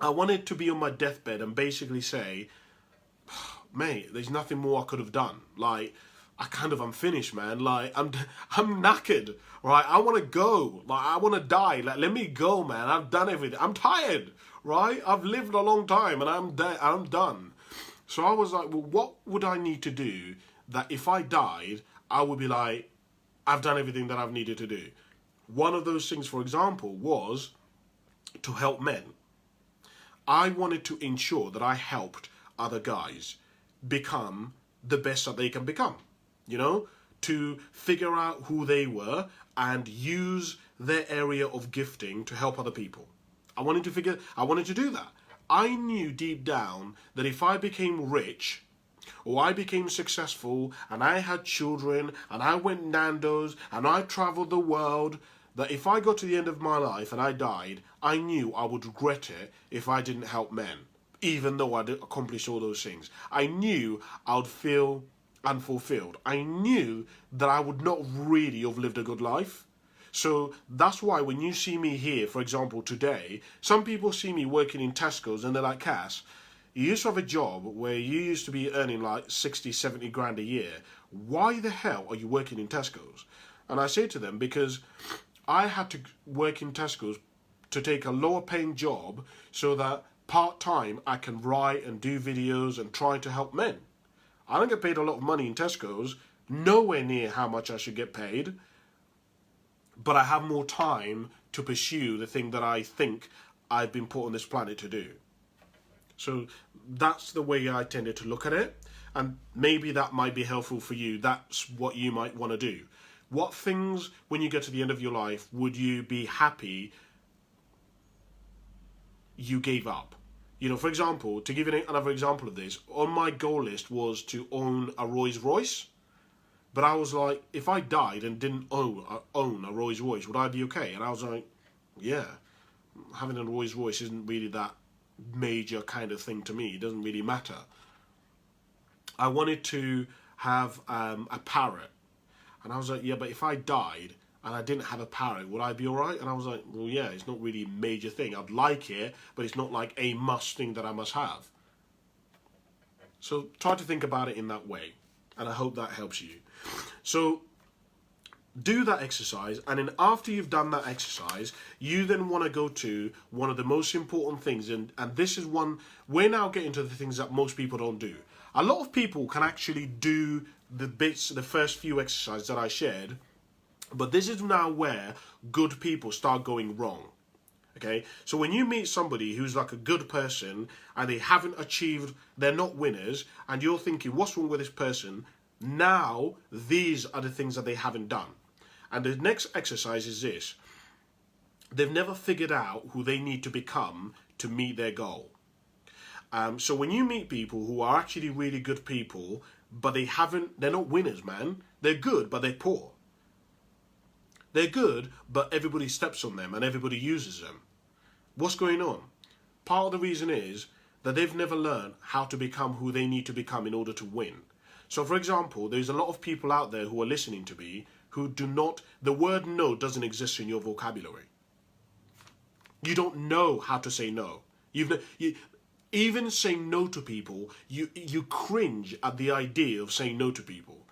wanted to be on my deathbed and basically say, mate, there's nothing more I could have done. Like, I'm finished, man. Like, I'm knackered, right? I want to go. Like, I want to die. Like, let me go, man. I've done everything. I'm tired, right? I've lived a long time and I'm done. So I was like, well, what would I need to do that if I died, I would be like, I've done everything that I've needed to do. One of those things, for example, was to help men. I wanted to ensure that I helped other guys become the best that they can become, you know, to figure out who they were and use their area of gifting to help other people. I wanted to do that. I knew deep down that if I became rich or I became successful and I had children and I went Nando's and I traveled the world, that if I got to the end of my life and I died, I knew I would regret it if I didn't help men, even though I'd accomplished all those things. I knew I would feel unfulfilled. I knew that I would not really have lived a good life. So that's why when you see me here, for example, today, some people see me working in Tesco's and they're like, Cass, you used to have a job where you used to be earning like 60, 70 grand a year. Why the hell are you working in Tesco's? And I say to them, because I had to work in Tesco's to take a lower paying job so that part-time I can write and do videos and try to help men. I don't get paid a lot of money in Tesco's, nowhere near how much I should get paid, but I have more time to pursue the thing that I think I've been put on this planet to do. So that's the way I tended to look at it, and maybe that might be helpful for you. That's what you might want to do. What things, when you get to the end of your life, would you be happy you gave up? You know, for example, to give you another example of this, on my goal list was to own a Rolls Royce. But I was like, if I died and didn't own a Rolls Royce, would I be okay? And I was like, yeah, having a Rolls Royce isn't really that major kind of thing to me. It doesn't really matter. I wanted to have a parrot. And I was like, yeah, but if I died and I didn't have a parrot, would I be all right? And I was like, well, yeah, it's not really a major thing. I'd like it, but it's not like a must thing that I must have. So try to think about it in that way. And I hope that helps you. So do that exercise, and then after you've done that exercise, you then want to go to one of the most important things, and this is one, we're now getting to the things that most people don't do. A lot of people can actually do the first few exercises that I shared, but this is now where good people start going wrong. Okay, so when you meet somebody who's like a good person and they haven't achieved, they're not winners, and you're thinking, what's wrong with this person? Now, these are the things that they haven't done. And the next exercise is this. They've never figured out who they need to become to meet their goal. So when you meet people who are actually really good people, but they're not winners, man. They're good, but they're poor. They're good, but everybody steps on them and everybody uses them. What's going on? Part of the reason is that they've never learned how to become who they need to become in order to win. So, for example, there's a lot of people out there who are listening to me who do not, the word no doesn't exist in your vocabulary. You don't know how to say no. Even saying no to people, you cringe at the idea of saying no to people.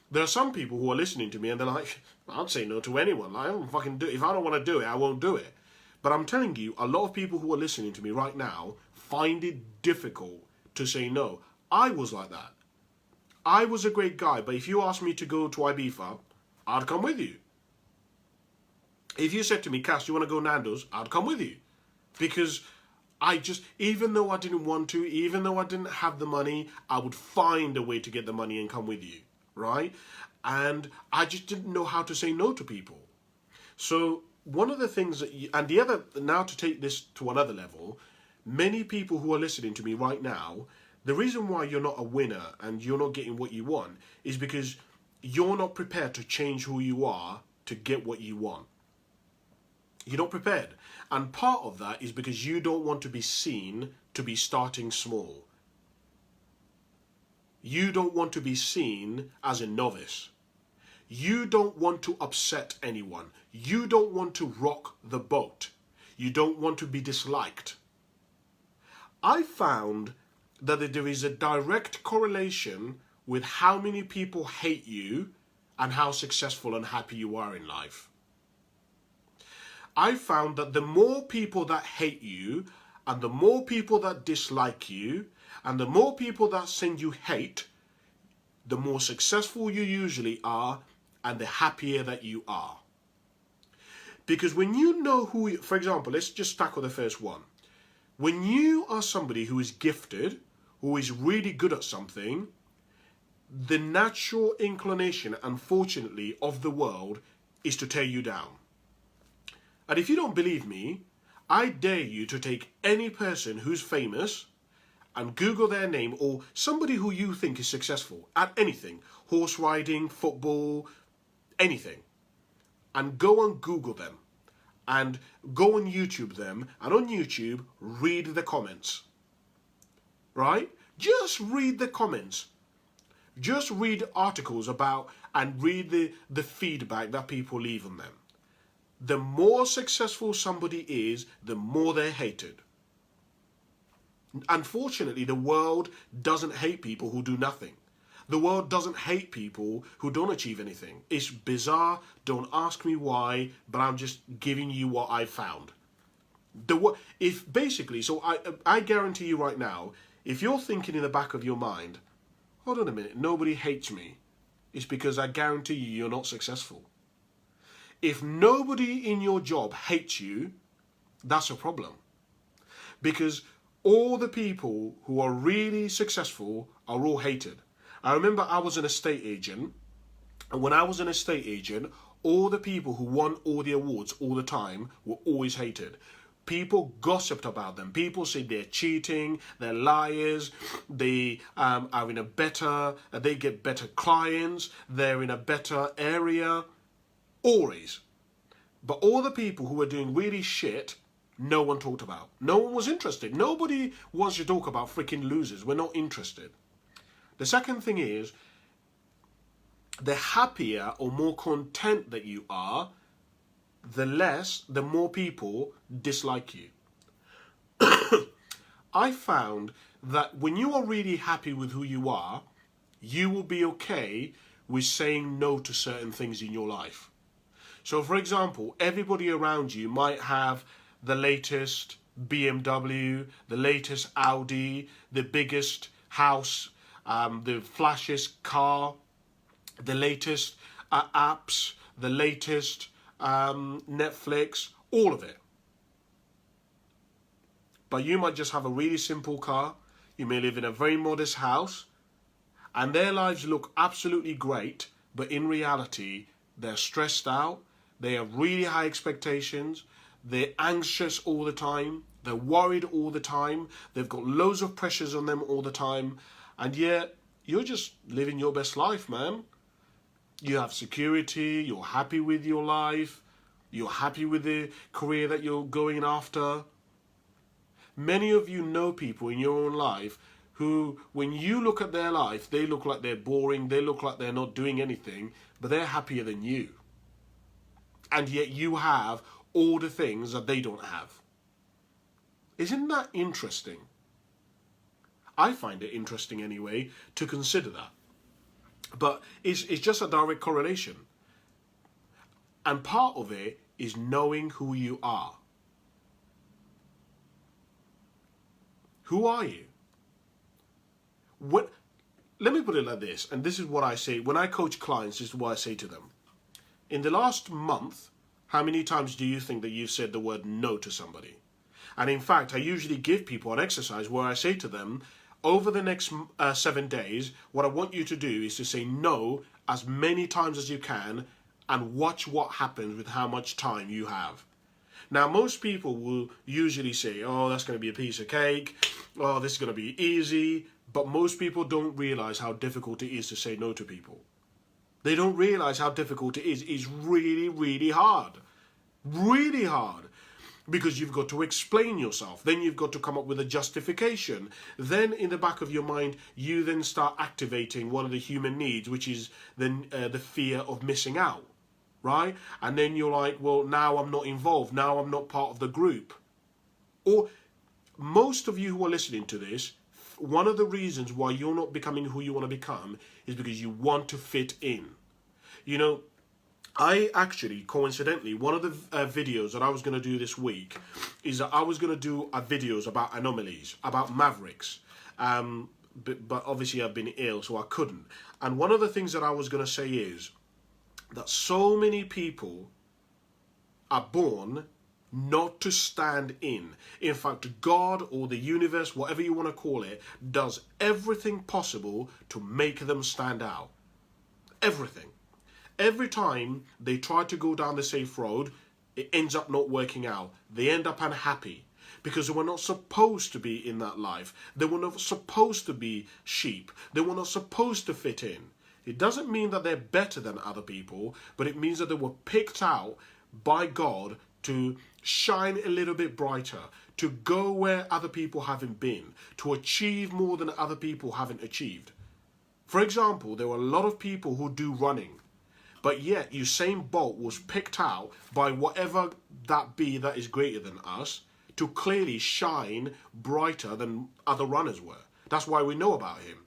There are some people who are listening to me and they're like, I'll say no to anyone. I don't fucking do it. If I don't want to do it, I won't do it. But I'm telling you, a lot of people who are listening to me right now find it difficult to say no. I was like that. I was a great guy, but if you asked me to go to Ibiza, I'd come with you. If you said to me, Cass, do you want to go Nando's? I'd come with you. Because even though I didn't want to, even though I didn't have the money, I would find a way to get the money and come with you, right? And I just didn't know how to say no to people. So one of the things that, now to take this to another level, many people who are listening to me right now, the reason why you're not a winner and you're not getting what you want is because you're not prepared to change who you are to get what you want. You're not prepared. And part of that is because you don't want to be seen to be starting small. You don't want to be seen as a novice. You don't want to upset anyone. You don't want to rock the boat. You don't want to be disliked. I found that there is a direct correlation with how many people hate you and how successful and happy you are in life. I found that the more people that hate you and the more people that dislike you and the more people that send you hate, the more successful you usually are and the happier that you are. Because when you know for example, let's just tackle the first one. When you are somebody who is gifted, who is really good at something, the natural inclination, unfortunately, of the world is to tear you down. And if you don't believe me, I dare you to take any person who's famous and Google their name, or somebody who you think is successful at anything, horse riding, football, anything, and go and Google them and go on YouTube them, and on YouTube read the comments, right? Just read the comments. Just read articles about and read the feedback that people leave on them. The more successful somebody is, the more they're hated. Unfortunately, the world doesn't hate people who do nothing. The world doesn't hate people who don't achieve anything. It's bizarre. Don't ask me why, but I'm just giving you what I found. I guarantee you right now, if you're thinking in the back of your mind, hold on a minute, nobody hates me, it's because I guarantee you're not successful. If nobody in your job hates you, that's a problem. Because all the people who are really successful are all hated. I remember I was an estate agent, and when I was an estate agent, all the people who won all the awards all the time were always hated. People gossiped about them. People said they're cheating, they're liars, they are in a better, they get better clients, they're in a better area, always. But all the people who were doing really shit, no one talked about. No one was interested. Nobody wants to talk about freaking losers. We're not interested. The second thing is, the happier or more content that you are, the more people dislike you. I found that when you are really happy with who you are, you will be okay with saying no to certain things in your life. So, for example, everybody around you might have the latest BMW, the latest Audi, the biggest house, the flashiest car, the latest apps, the latest Netflix, all of it. But you might just have a really simple car. You may live in a very modest house, and their lives look absolutely great, but in reality, they're stressed out, they have really high expectations, they're anxious all the time, they're worried all the time, they've got loads of pressures on them all the time, and yet you're just living your best life, man. You have security, you're happy with your life, you're happy with the career that you're going after. Many of you know people in your own life who, when you look at their life, they look like they're boring, they look like they're not doing anything, but they're happier than you. And yet you have all the things that they don't have. Isn't that interesting? I find it interesting anyway to consider that. But it's just a direct correlation. And part of it is knowing who you are. Who are you? Let me put it like this, and this is what I say. When I coach clients, this is what I say to them. In the last month, how many times do you think that you've said the word no to somebody? And in fact, I usually give people an exercise where I say to them, over the next 7 days, what I want you to do is to say no as many times as you can and watch what happens with how much time you have. Now, most people will usually say, oh, that's going to be a piece of cake. Oh, this is going to be easy. But most people don't realize how difficult it is to say no to people. They don't realize how difficult it is. It's really, really hard. Really hard. Because you've got to explain yourself. Then you've got to come up with a justification. Then in the back of your mind, you then start activating one of the human needs, which is the fear of missing out. Right? And then you're like, well, now I'm not involved. Now I'm not part of the group. Or most of you who are listening to this, one of the reasons why you're not becoming who you want to become is because you want to fit in. You know, I actually, coincidentally, one of the videos that I was going to do this week is that I was going to do videos about anomalies, about mavericks. But obviously I've been ill, so I couldn't. And one of the things that I was going to say is that so many people are born not to stand in. In fact, God or the universe, whatever you want to call it, does everything possible to make them stand out. Everything. Every time they try to go down the safe road, it ends up not working out. They end up unhappy because they were not supposed to be in that life. They were not supposed to be sheep. They were not supposed to fit in. It doesn't mean that they're better than other people, but it means that they were picked out by God to shine a little bit brighter, to go where other people haven't been, to achieve more than other people haven't achieved. For example, there were a lot of people who do running, but yet Usain Bolt was picked out by whatever that be that is greater than us to clearly shine brighter than other runners were. That's why we know about him.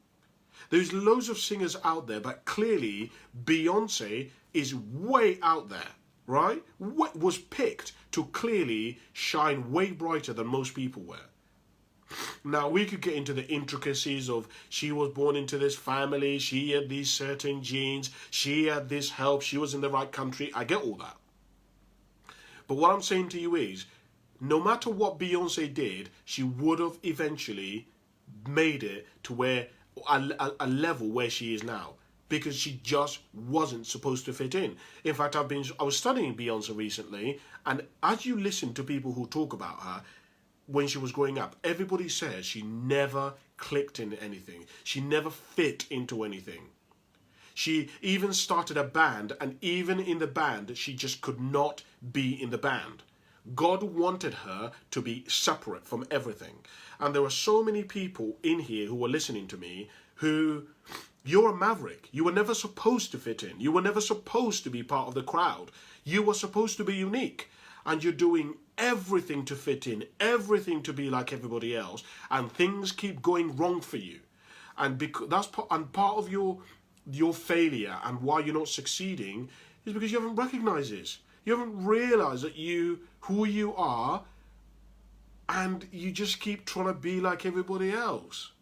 There's loads of singers out there, but clearly Beyonce is way out there, right? What was picked to clearly shine way brighter than most people were. Now, we could get into the intricacies of she was born into this family, she had these certain genes, she had this help, she was in the right country. I get all that. But what I'm saying to you is, no matter what Beyonce did, she would have eventually made it to where a level where she is now. because she just wasn't supposed to fit in. In fact, I was studying Beyonce recently, and as you listen to people who talk about her, when she was growing up, everybody says she never clicked in anything. She never fit into anything. She even started a band, and even in the band, she just could not be in the band. God wanted her to be separate from everything. And there are so many people in here who are listening to me who, you're a maverick. You were never supposed to fit in. You were never supposed to be part of the crowd. You were supposed to be unique. And you're doing everything to fit in, everything to be like everybody else, and things keep going wrong for you. And that's part of your failure and why you're not succeeding is because you haven't recognized this. You haven't realized that who you are, and you just keep trying to be like everybody else.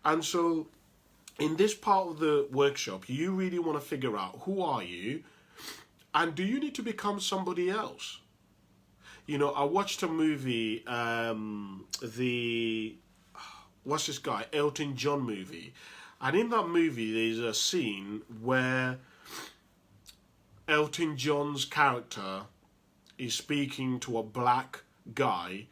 And so in this part of the workshop, you really want to figure out, who are you, and do you need to become somebody else? You know, I watched a movie, what's this guy, Elton John movie. And in that movie, there's a scene where Elton John's character is speaking to a black guy.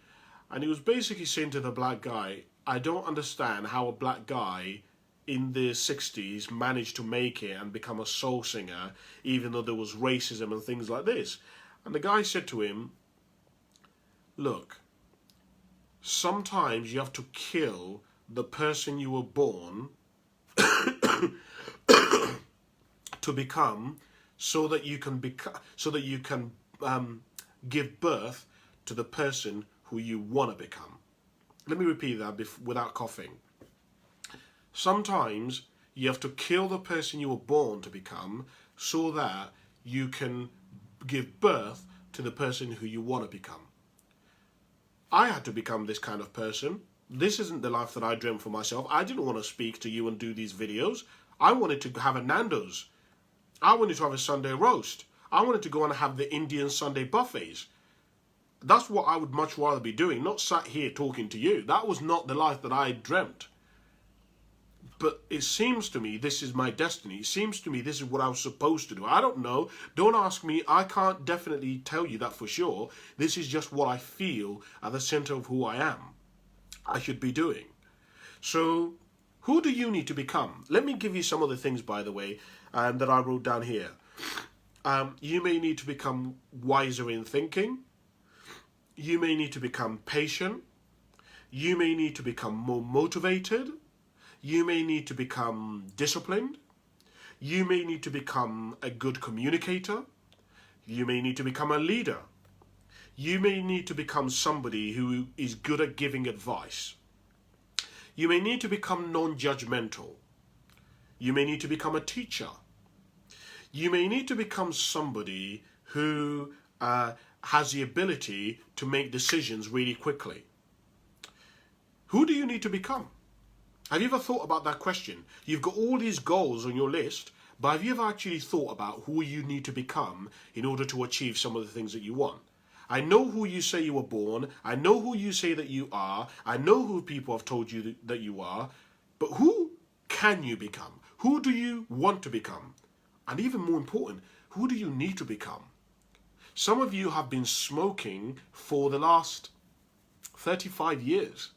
And he was basically saying to the black guy, I don't understand how a black guy in the 60s managed to make it and become a soul singer, even though there was racism and things like this. And the guy said to him, look, sometimes you have to kill the person you were born to become, so that you can give birth to the person who you want to become. Let me repeat that without coughing. Sometimes you have to kill the person you were born to become, so that you can give birth to the person who you want to become. I had to become this kind of person. This isn't the life that I dreamt for myself. I didn't want to speak to you and do these videos. I wanted to have a Nando's. I wanted to have a Sunday roast. I wanted to go and have the Indian Sunday buffets. That's what I would much rather be doing, not sat here talking to you. That was not the life that I dreamt. But it seems to me this is my destiny. It seems to me this is what I was supposed to do. I don't know. Don't ask me. I can't definitely tell you that for sure. This is just what I feel at the center of who I am. I should be doing. So, who do you need to become? Let me give you some of the things, by the way, that I wrote down here. You may need to become wiser in thinking. You may need to become patient. You may need to become more motivated. You may need to become disciplined. You may need to become a good communicator. You may need to become a leader. You may need to become somebody who is good at giving advice. You may need to become non-judgmental. You may need to become a teacher. You may need to become somebody who has the ability to make decisions really quickly. Who do you need to become? Have you ever thought about that question? You've got all these goals on your list, but have you ever actually thought about who you need to become in order to achieve some of the things that you want? I know who you say you were born. I know who you say that you are. I know who people have told you that you are. But who can you become? Who do you want to become? And even more important, who do you need to become? Some of you have been smoking for the last 35 years.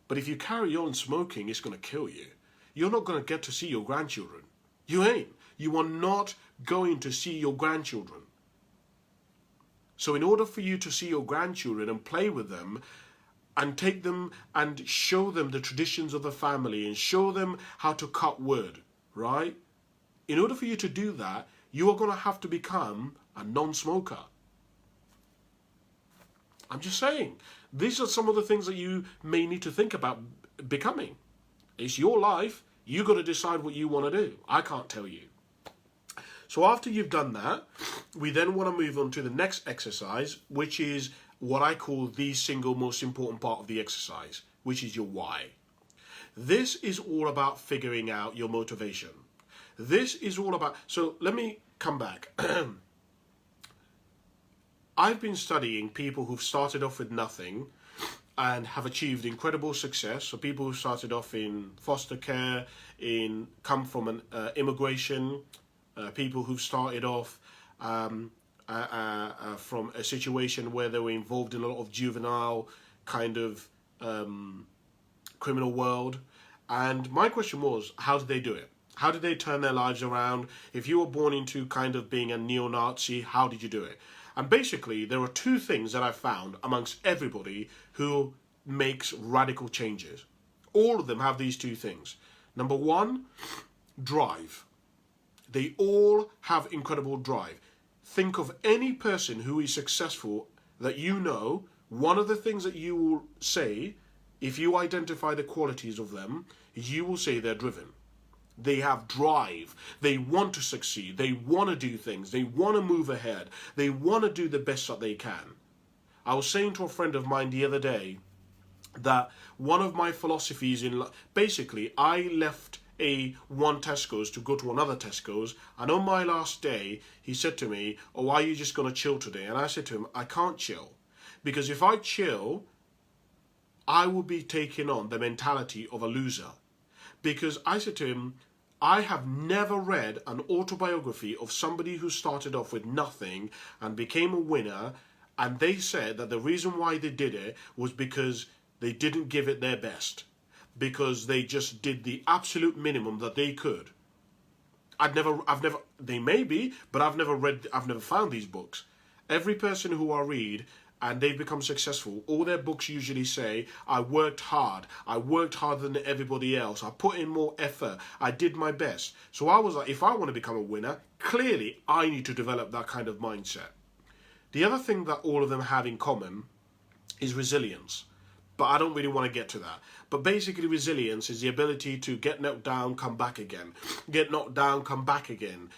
But if you carry on smoking, it's going to kill you. You're not going to get to see your grandchildren. You ain't. You are not going to see your grandchildren. So in order for you to see your grandchildren and play with them and take them and show them the traditions of the family and show them how to cut wood, right? In order for you to do that, you are going to have to become a non-smoker. I'm just saying, these are some of the things that you may need to think about becoming. It's your life. You got to decide what you want to do. I can't tell you. So after you've done that, we then want to move on to the next exercise, which is what I call the single most important part of the exercise, which is your why. This is all about figuring out your motivation. This is all about... So let me come back. I've been studying people who've started off with nothing and have achieved incredible success. So people who started off in foster care, come from an immigration, people who've started off from a situation where they were involved in a lot of juvenile kind of criminal world. And my question was, how did they do it? How did they turn their lives around? If you were born into kind of being a neo-Nazi, how did you do it? And basically, there are two things that I found amongst everybody who makes radical changes. All of them have these two things. Number one, drive. They all have incredible drive. Think of any person who is successful that you know. One of the things that you will say, if you identify the qualities of them, you will say they're driven. They have drive. They want to succeed. They want to do things. They want to move ahead. They want to do the best that they can. I was saying to a friend of mine the other day that one of my philosophies basically, I left one Tesco's to go to another Tesco's, and on my last day, he said to me, "Oh, are you just going to chill today?" And I said to him, "I can't chill, because if I chill, I will be taking on the mentality of a loser." Because I said to him, I have never read an autobiography of somebody who started off with nothing and became a winner, and they said that the reason why they did it was because they didn't give it their best, because they just did the absolute minimum that they could. They may be, but I've never found these books. Every person who I read and they've become successful, all their books usually say, I worked harder than everybody else, I put in more effort, I did my best. So I was like, if I want to become a winner, clearly I need to develop that kind of mindset. The other thing that all of them have in common is resilience. But I don't really want to get to that. But basically, resilience is the ability to get knocked down, come back again. Get knocked down, come back again.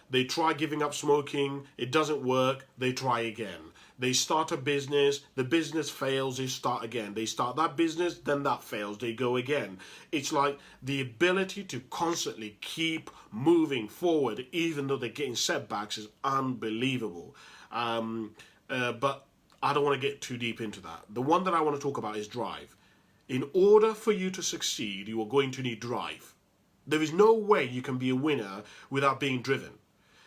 They try giving up smoking, it doesn't work, they try again. They start a business, the business fails, they start again. They start that business, then that fails, they go again. It's like the ability to constantly keep moving forward, even though they're getting setbacks, is unbelievable. But I don't want to get too deep into that. The one that I want to talk about is drive. In order for you to succeed, you are going to need drive. There is no way you can be a winner without being driven.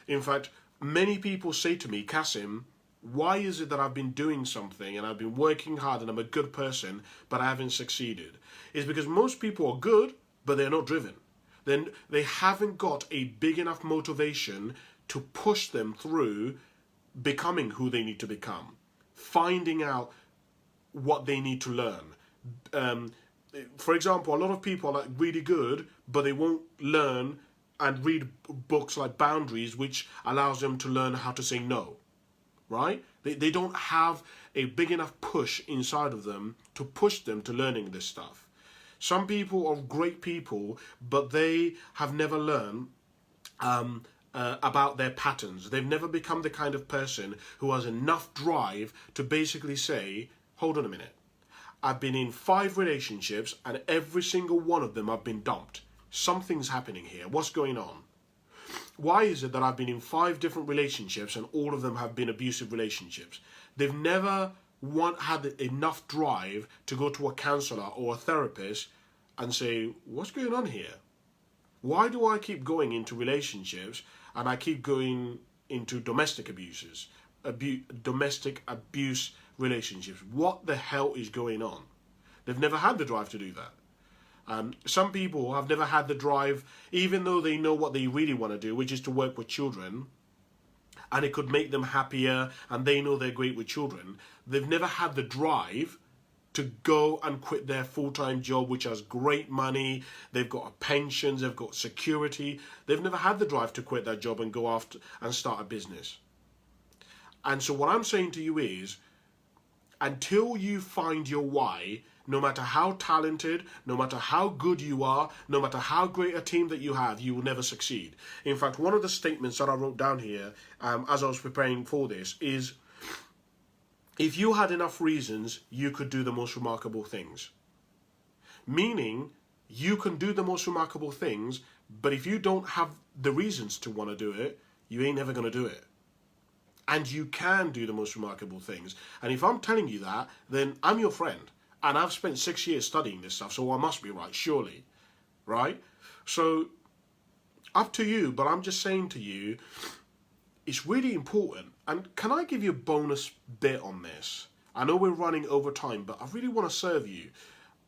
In fact, many people say to me, Cassim, why is it that I've been doing something and I've been working hard and I'm a good person, but I haven't succeeded? It's because most people are good, but they're not driven. Then they haven't got a big enough motivation to push them through becoming who they need to become, finding out what they need to learn. For example, a lot of people are like really good, but they won't learn and read books like Boundaries, which allows them to learn how to say no. Right? They don't have a big enough push inside of them to push them to learning this stuff. Some people are great people, but they have never learned about their patterns. They've never become the kind of person who has enough drive to basically say, hold on a minute, I've been in 5 relationships and every single one of them I've been dumped. Something's happening here. What's going on? Why is it that I've been in 5 different relationships and all of them have been abusive relationships? They've never had enough drive to go to a counselor or a therapist and say, what's going on here? Why do I keep going into relationships and I keep going into domestic abuse relationships? What the hell is going on? They've never had the drive to do that. Some people have never had the drive, even though they know what they really want to do, which is to work with children, and it could make them happier, and they know they're great with children. They've never had the drive to go and quit their full-time job, which has great money. They've got pensions, they've got security. They've never had the drive to quit that job and go after and start a business. And so what I'm saying to you is, until you find your why, no matter how talented, no matter how good you are, no matter how great a team that you have, you will never succeed. In fact, one of the statements that I wrote down here as I was preparing for this is, if you had enough reasons, you could do the most remarkable things. Meaning, you can do the most remarkable things, but if you don't have the reasons to want to do it, you ain't never going to do it. And you can do the most remarkable things. And if I'm telling you that, then I'm your friend. And I've spent 6 years studying this stuff, so I must be right, surely, right? So, up to you, but I'm just saying to you, it's really important. And can I give you a bonus bit on this? I know we're running over time, but I really want to serve you,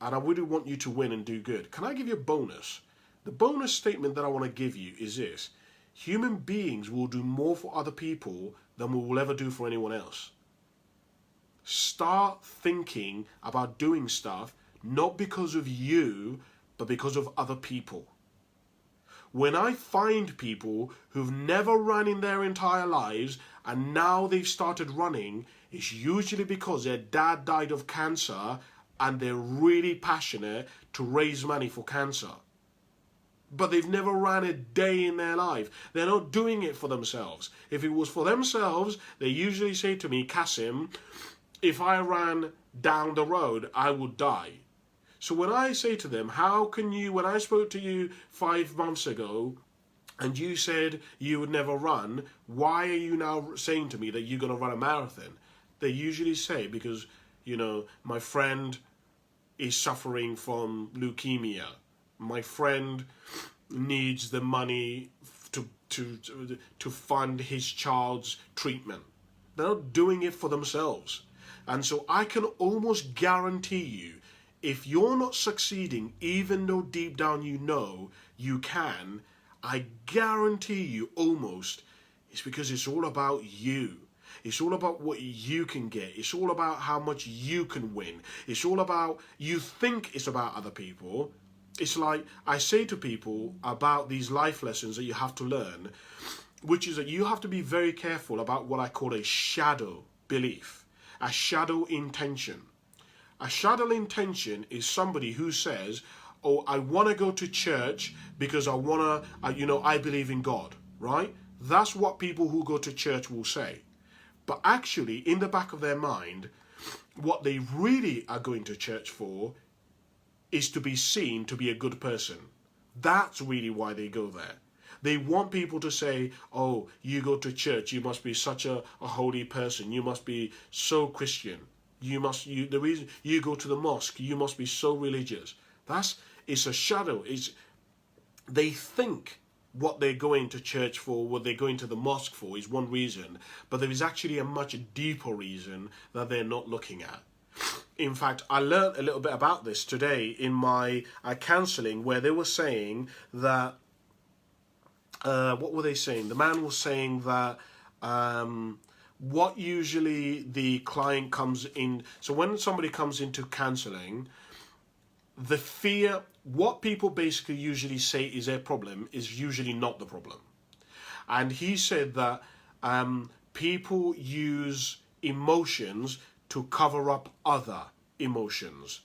and I really want you to win and do good. Can I give you a bonus? The bonus statement that I want to give you is this: human beings will do more for other people than we will ever do for anyone else. Start thinking about doing stuff not because of you, but because of other people. When I find people who've never run in their entire lives and now they've started running, it's usually because their dad died of cancer and they're really passionate to raise money for cancer. But they've never ran a day in their life. They're not doing it for themselves. If it was for themselves, they usually say to me, Cassim, if I ran down the road, I would die. So when I say to them, how can you, when I spoke to you 5 months ago and you said you would never run, why are you now saying to me that you're going to run a marathon? They usually say, because, you know, my friend is suffering from leukemia. My friend needs the money to fund his child's treatment. They're not doing it for themselves. And so I can almost guarantee you, if you're not succeeding, even though deep down you know you can, I guarantee you almost it's because it's all about you. It's all about what you can get. It's all about how much you can win. It's all about, you think it's about other people. It's like I say to people about these life lessons that you have to learn, which is that you have to be very careful about what I call a shadow belief, a shadow intention. A shadow intention is somebody who says, oh, I want to go to church because I want to, I believe in God, right? That's what people who go to church will say. But actually, in the back of their mind, what they really are going to church for is to be seen to be a good person. That's really why they go there. They want people to say, oh, you go to church, you must be such a holy person, you must be so Christian. The reason you go to the mosque, you must be so religious. It's a shadow. They think what they're going to church for, what they're going to the mosque for is one reason, but there is actually a much deeper reason that they're not looking at. In fact, I learned a little bit about this today in my counselling, where they were saying that, what were they saying? The man was saying that what usually the client comes in, so when somebody comes into counselling, the fear, what people basically usually say is their problem is usually not the problem. And he said that people use emotions to cover up other emotions.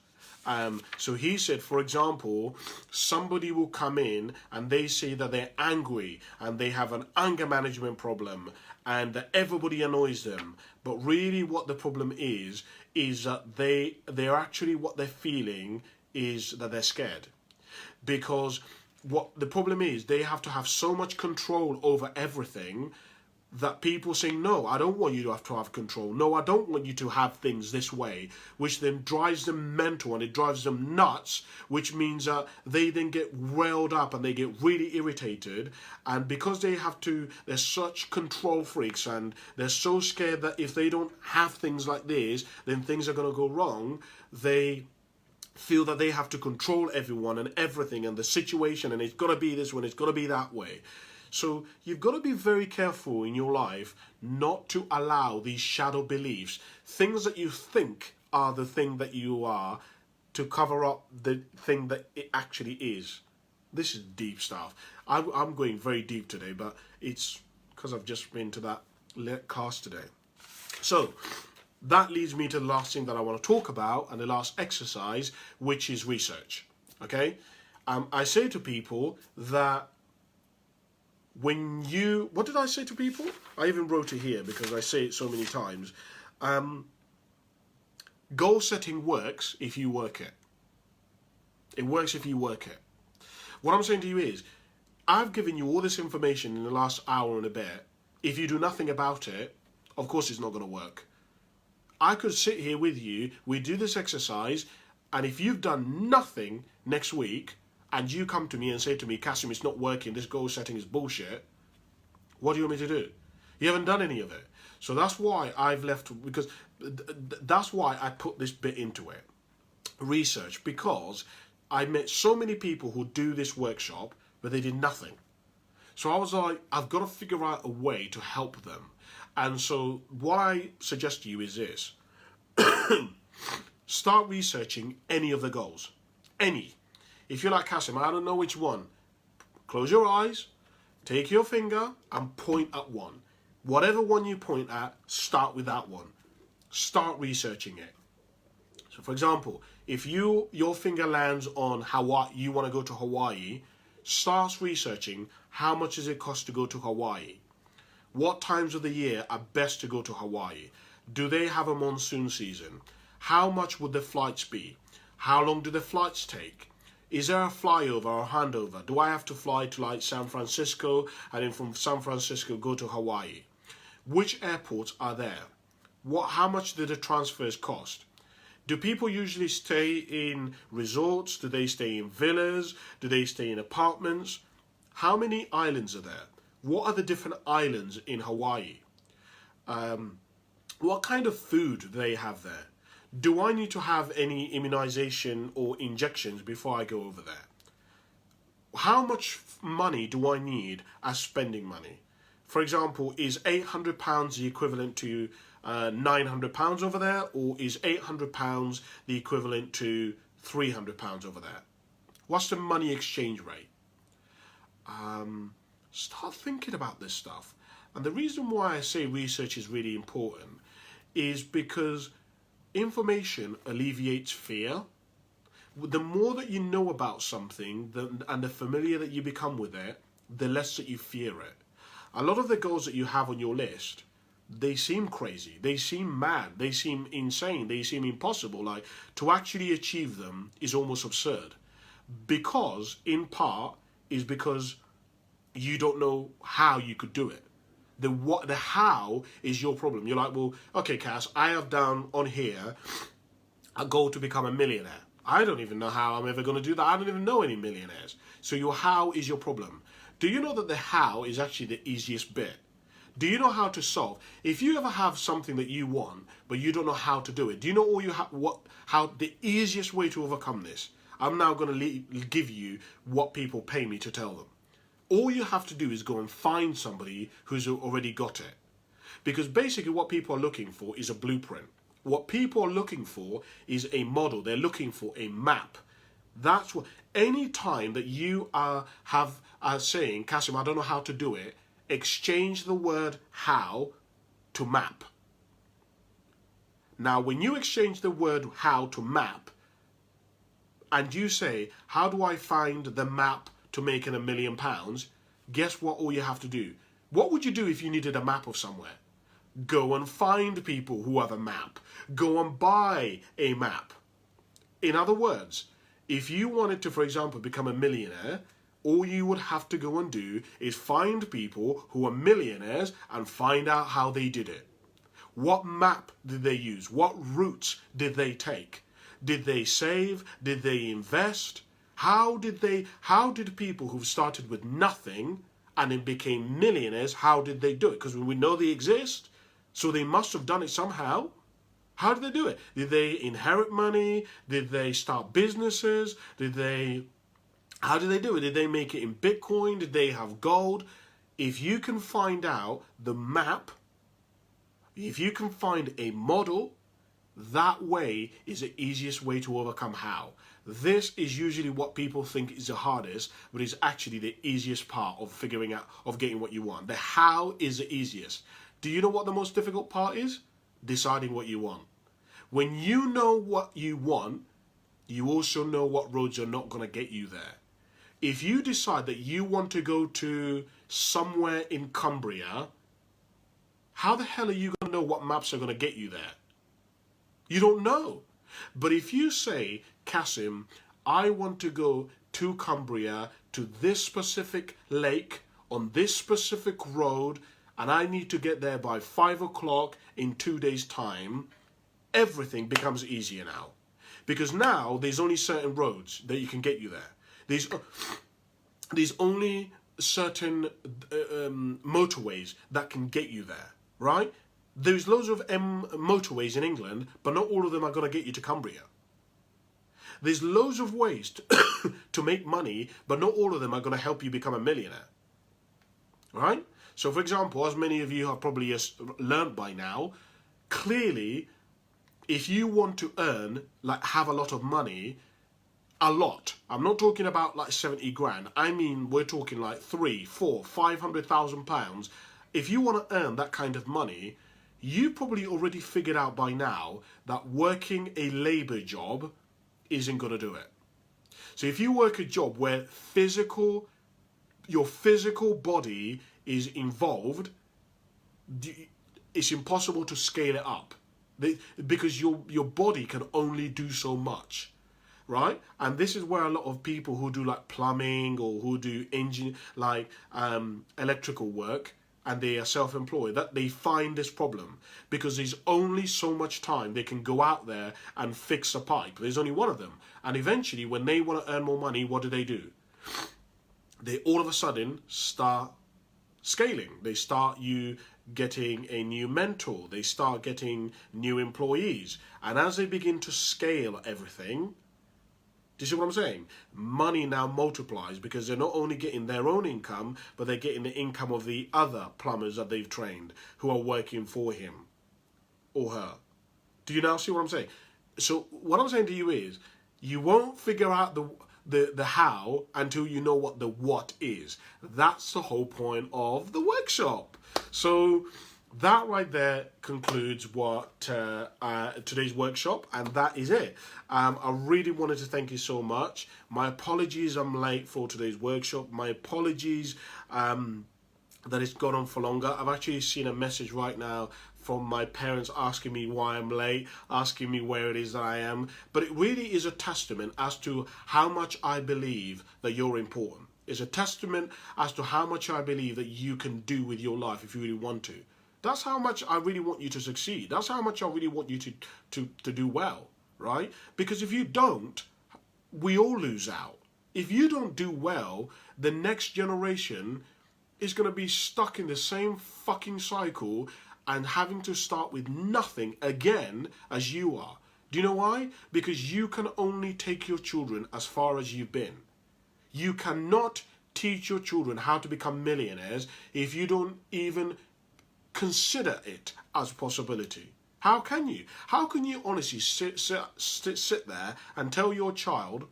So he said, for example, somebody will come in and they say that they're angry and they have an anger management problem and that everybody annoys them. But really what the problem is that they're actually, what they're feeling is that they're scared. Because what the problem is, they have to have so much control over everything that people say, no, I don't want you to have control. No, I don't want you to have things this way, which then drives them mental and it drives them nuts, which means that they then get riled up and they get really irritated. And because they're such control freaks and they're so scared that if they don't have things like this, then things are going to go wrong, they feel that they have to control everyone and everything and the situation, and it's got to be this way and it's got to be that way. So you've got to be very careful in your life not to allow these shadow beliefs, things that you think are the thing that you are, to cover up the thing that it actually is. This is deep stuff. I'm going very deep today, but it's because I've just been to that class today. So that leads me to the last thing that I want to talk about, and the last exercise, which is research. Okay? I say to people that what did I say to people? I even wrote it here because I say it so many times. Goal setting works if you work it. It works if you work it. What I'm saying to you is, I've given you all this information in the last hour and a bit. If you do nothing about it, of course it's not going to work. I could sit here with you, we do this exercise, and if you've done nothing next week, and you come to me and say to me, Cassim, it's not working, this goal setting is bullshit, what do you want me to do? You haven't done any of it. So that's why I've left, because that's why I put this bit into it. Research, because I met so many people who do this workshop, but they did nothing. So I was like, I've got to figure out a way to help them. And so what I suggest to you is this. Start researching any of the goals. Any. If you're like Cassim, I don't know which one. Close your eyes, take your finger and point at one. Whatever one you point at, start with that one. Start researching it. So for example, if your finger lands on Hawaii, you want to go to Hawaii, start researching how much does it cost to go to Hawaii? What times of the year are best to go to Hawaii? Do they have a monsoon season? How much would the flights be? How long do the flights take? Is there a flyover or handover? Do I have to fly to like San Francisco and then from San Francisco go to Hawaii? Which airports are there? How much do the transfers cost? Do people usually stay in resorts? Do they stay in villas? Do they stay in apartments? How many islands are there? What are the different islands in Hawaii? What kind of food do they have there? Do I need to have any immunization or injections before I go over there? How much money do I need as spending money? For example, is £800 the equivalent to £900 over there, or is £800 the equivalent to £300 over there? What's the money exchange rate? Start thinking about this stuff. And the reason why I say research is really important is because information alleviates fear. The more that you know about something and the familiar that you become with it, the less that you fear it. A lot of the goals that you have on your list, they seem crazy, they seem mad, they seem insane, they seem impossible. Like, to actually achieve them is almost absurd. Because, in part, is because you don't know how you could do it. The how is your problem. You're like, well, okay, Cass, I have down on here a goal to become a millionaire. I don't even know how I'm ever going to do that. I don't even know any millionaires. So your how is your problem. Do you know that the how is actually the easiest bit? Do you know how to solve? If you ever have something that you want, but you don't know how to do it, do you know how the easiest way to overcome this? I'm now going to give you what people pay me to tell them. All you have to do is go and find somebody who's already got it. Because basically what people are looking for is a blueprint. What people are looking for is a model. They're looking for a map. That's what, any time that you are saying, Cassim, I don't know how to do it, exchange the word how to map. Now, when you exchange the word how to map, and you say, how do I find the map to making £1 million, guess what all you have to do? What would you do if you needed a map of somewhere? Go and find people who have a map. Go and buy a map. In other words, if you wanted to, for example, become a millionaire, all you would have to go and do is find people who are millionaires and find out how they did it. What map did they use? What routes did they take? Did they save? Did they invest? How did people who've started with nothing and then became millionaires, how did they do it? Because we know they exist, so they must have done it somehow. How did they do it? Did they inherit money? Did they start businesses? How did they do it? Did they make it in Bitcoin? Did they have gold? If you can find out the map, if you can find a model, that way is the easiest way to overcome how. This is usually what people think is the hardest, but it's actually the easiest part of figuring out, of getting what you want. The how is the easiest. Do you know what the most difficult part is? Deciding what you want. When you know what you want, you also know what roads are not going to get you there. If you decide that you want to go to somewhere in Cumbria, how the hell are you going to know what maps are going to get you there? You don't know. But if you say, Cassim, I want to go to Cumbria, to this specific lake, on this specific road, and I need to get there by 5 o'clock in 2 days' time, everything becomes easier now. Because now there's only certain roads that you can get you there. There's only certain motorways that can get you there, right? There's loads of motorways in England, but not all of them are going to get you to Cumbria. There's loads of ways to make money, but not all of them are going to help you become a millionaire, right? So, for example, as many of you have probably learned by now, clearly, if you want to earn, like have a lot of money, a lot. I'm not talking about like 70 grand. I mean, we're talking like 3, 4, 500,000 pounds. If you want to earn that kind of money, you probably already figured out by now that working a labor job isn't going to do it. So if you work a job where your physical body is involved, it's impossible to scale it up. Because your body can only do so much, right? And this is where a lot of people who do like plumbing or who do electrical work, and they are self-employed, that they find this problem because there's only so much time they can go out there and fix a pipe. There's only one of them, and eventually when they want to earn more money, what do? They all of a sudden start scaling. They start getting a new mentor, they start getting new employees, and as they begin to scale everything, do you see what I'm saying? Money now multiplies because they're not only getting their own income, but they're getting the income of the other plumbers that they've trained who are working for him or her. Do you now see what I'm saying? So what I'm saying to you is, you won't figure out the how until you know what the what is. That's the whole point of the workshop. So that right there concludes what today's workshop, and that is it. I really wanted to thank you so much. My apologies I'm late for today's workshop. My apologies that it's gone on for longer. I've actually seen a message right now from my parents asking me why I'm late, asking me where it is that I am. But it really is a testament as to how much I believe that you're important. It's a testament as to how much I believe that you can do with your life if you really want to. That's how much I really want you to succeed. That's how much I really want you to do well, right? Because if you don't, we all lose out. If you don't do well, the next generation is going to be stuck in the same fucking cycle and having to start with nothing again as you are. Do you know why? Because you can only take your children as far as you've been. You cannot teach your children how to become millionaires if you don't even consider it as a possibility. How can you? How can you honestly sit there and tell your child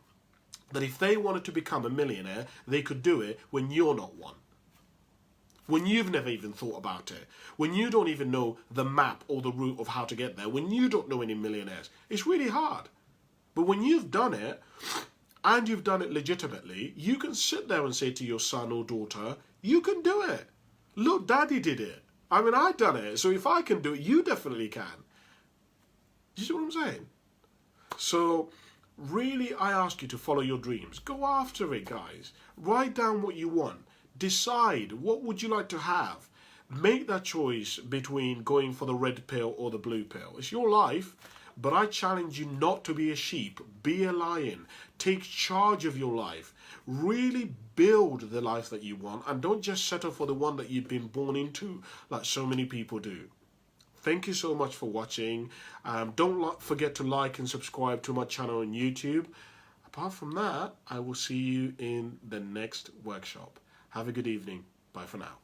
that if they wanted to become a millionaire, they could do it when you're not one? When you've never even thought about it, when you don't even know the map or the route of how to get there, when you don't know any millionaires, it's really hard. But when you've done it, and you've done it legitimately, you can sit there and say to your son or daughter, you can do it. Look, daddy did it. I mean, I've done it. So if I can do it, you definitely can. Do you see what I'm saying? So really, I ask you to follow your dreams. Go after it, guys. Write down what you want. Decide what would you like to have. Make that choice between going for the red pill or the blue pill. It's your life, but I challenge you not to be a sheep. Be a lion. Take charge of your life. Really build the life that you want, and don't just settle for the one that you've been born into like so many people do. Thank you so much for watching. Don't forget to like and subscribe to my channel on YouTube. Apart from that, I will see you in the next workshop. Have a good evening. Bye for now.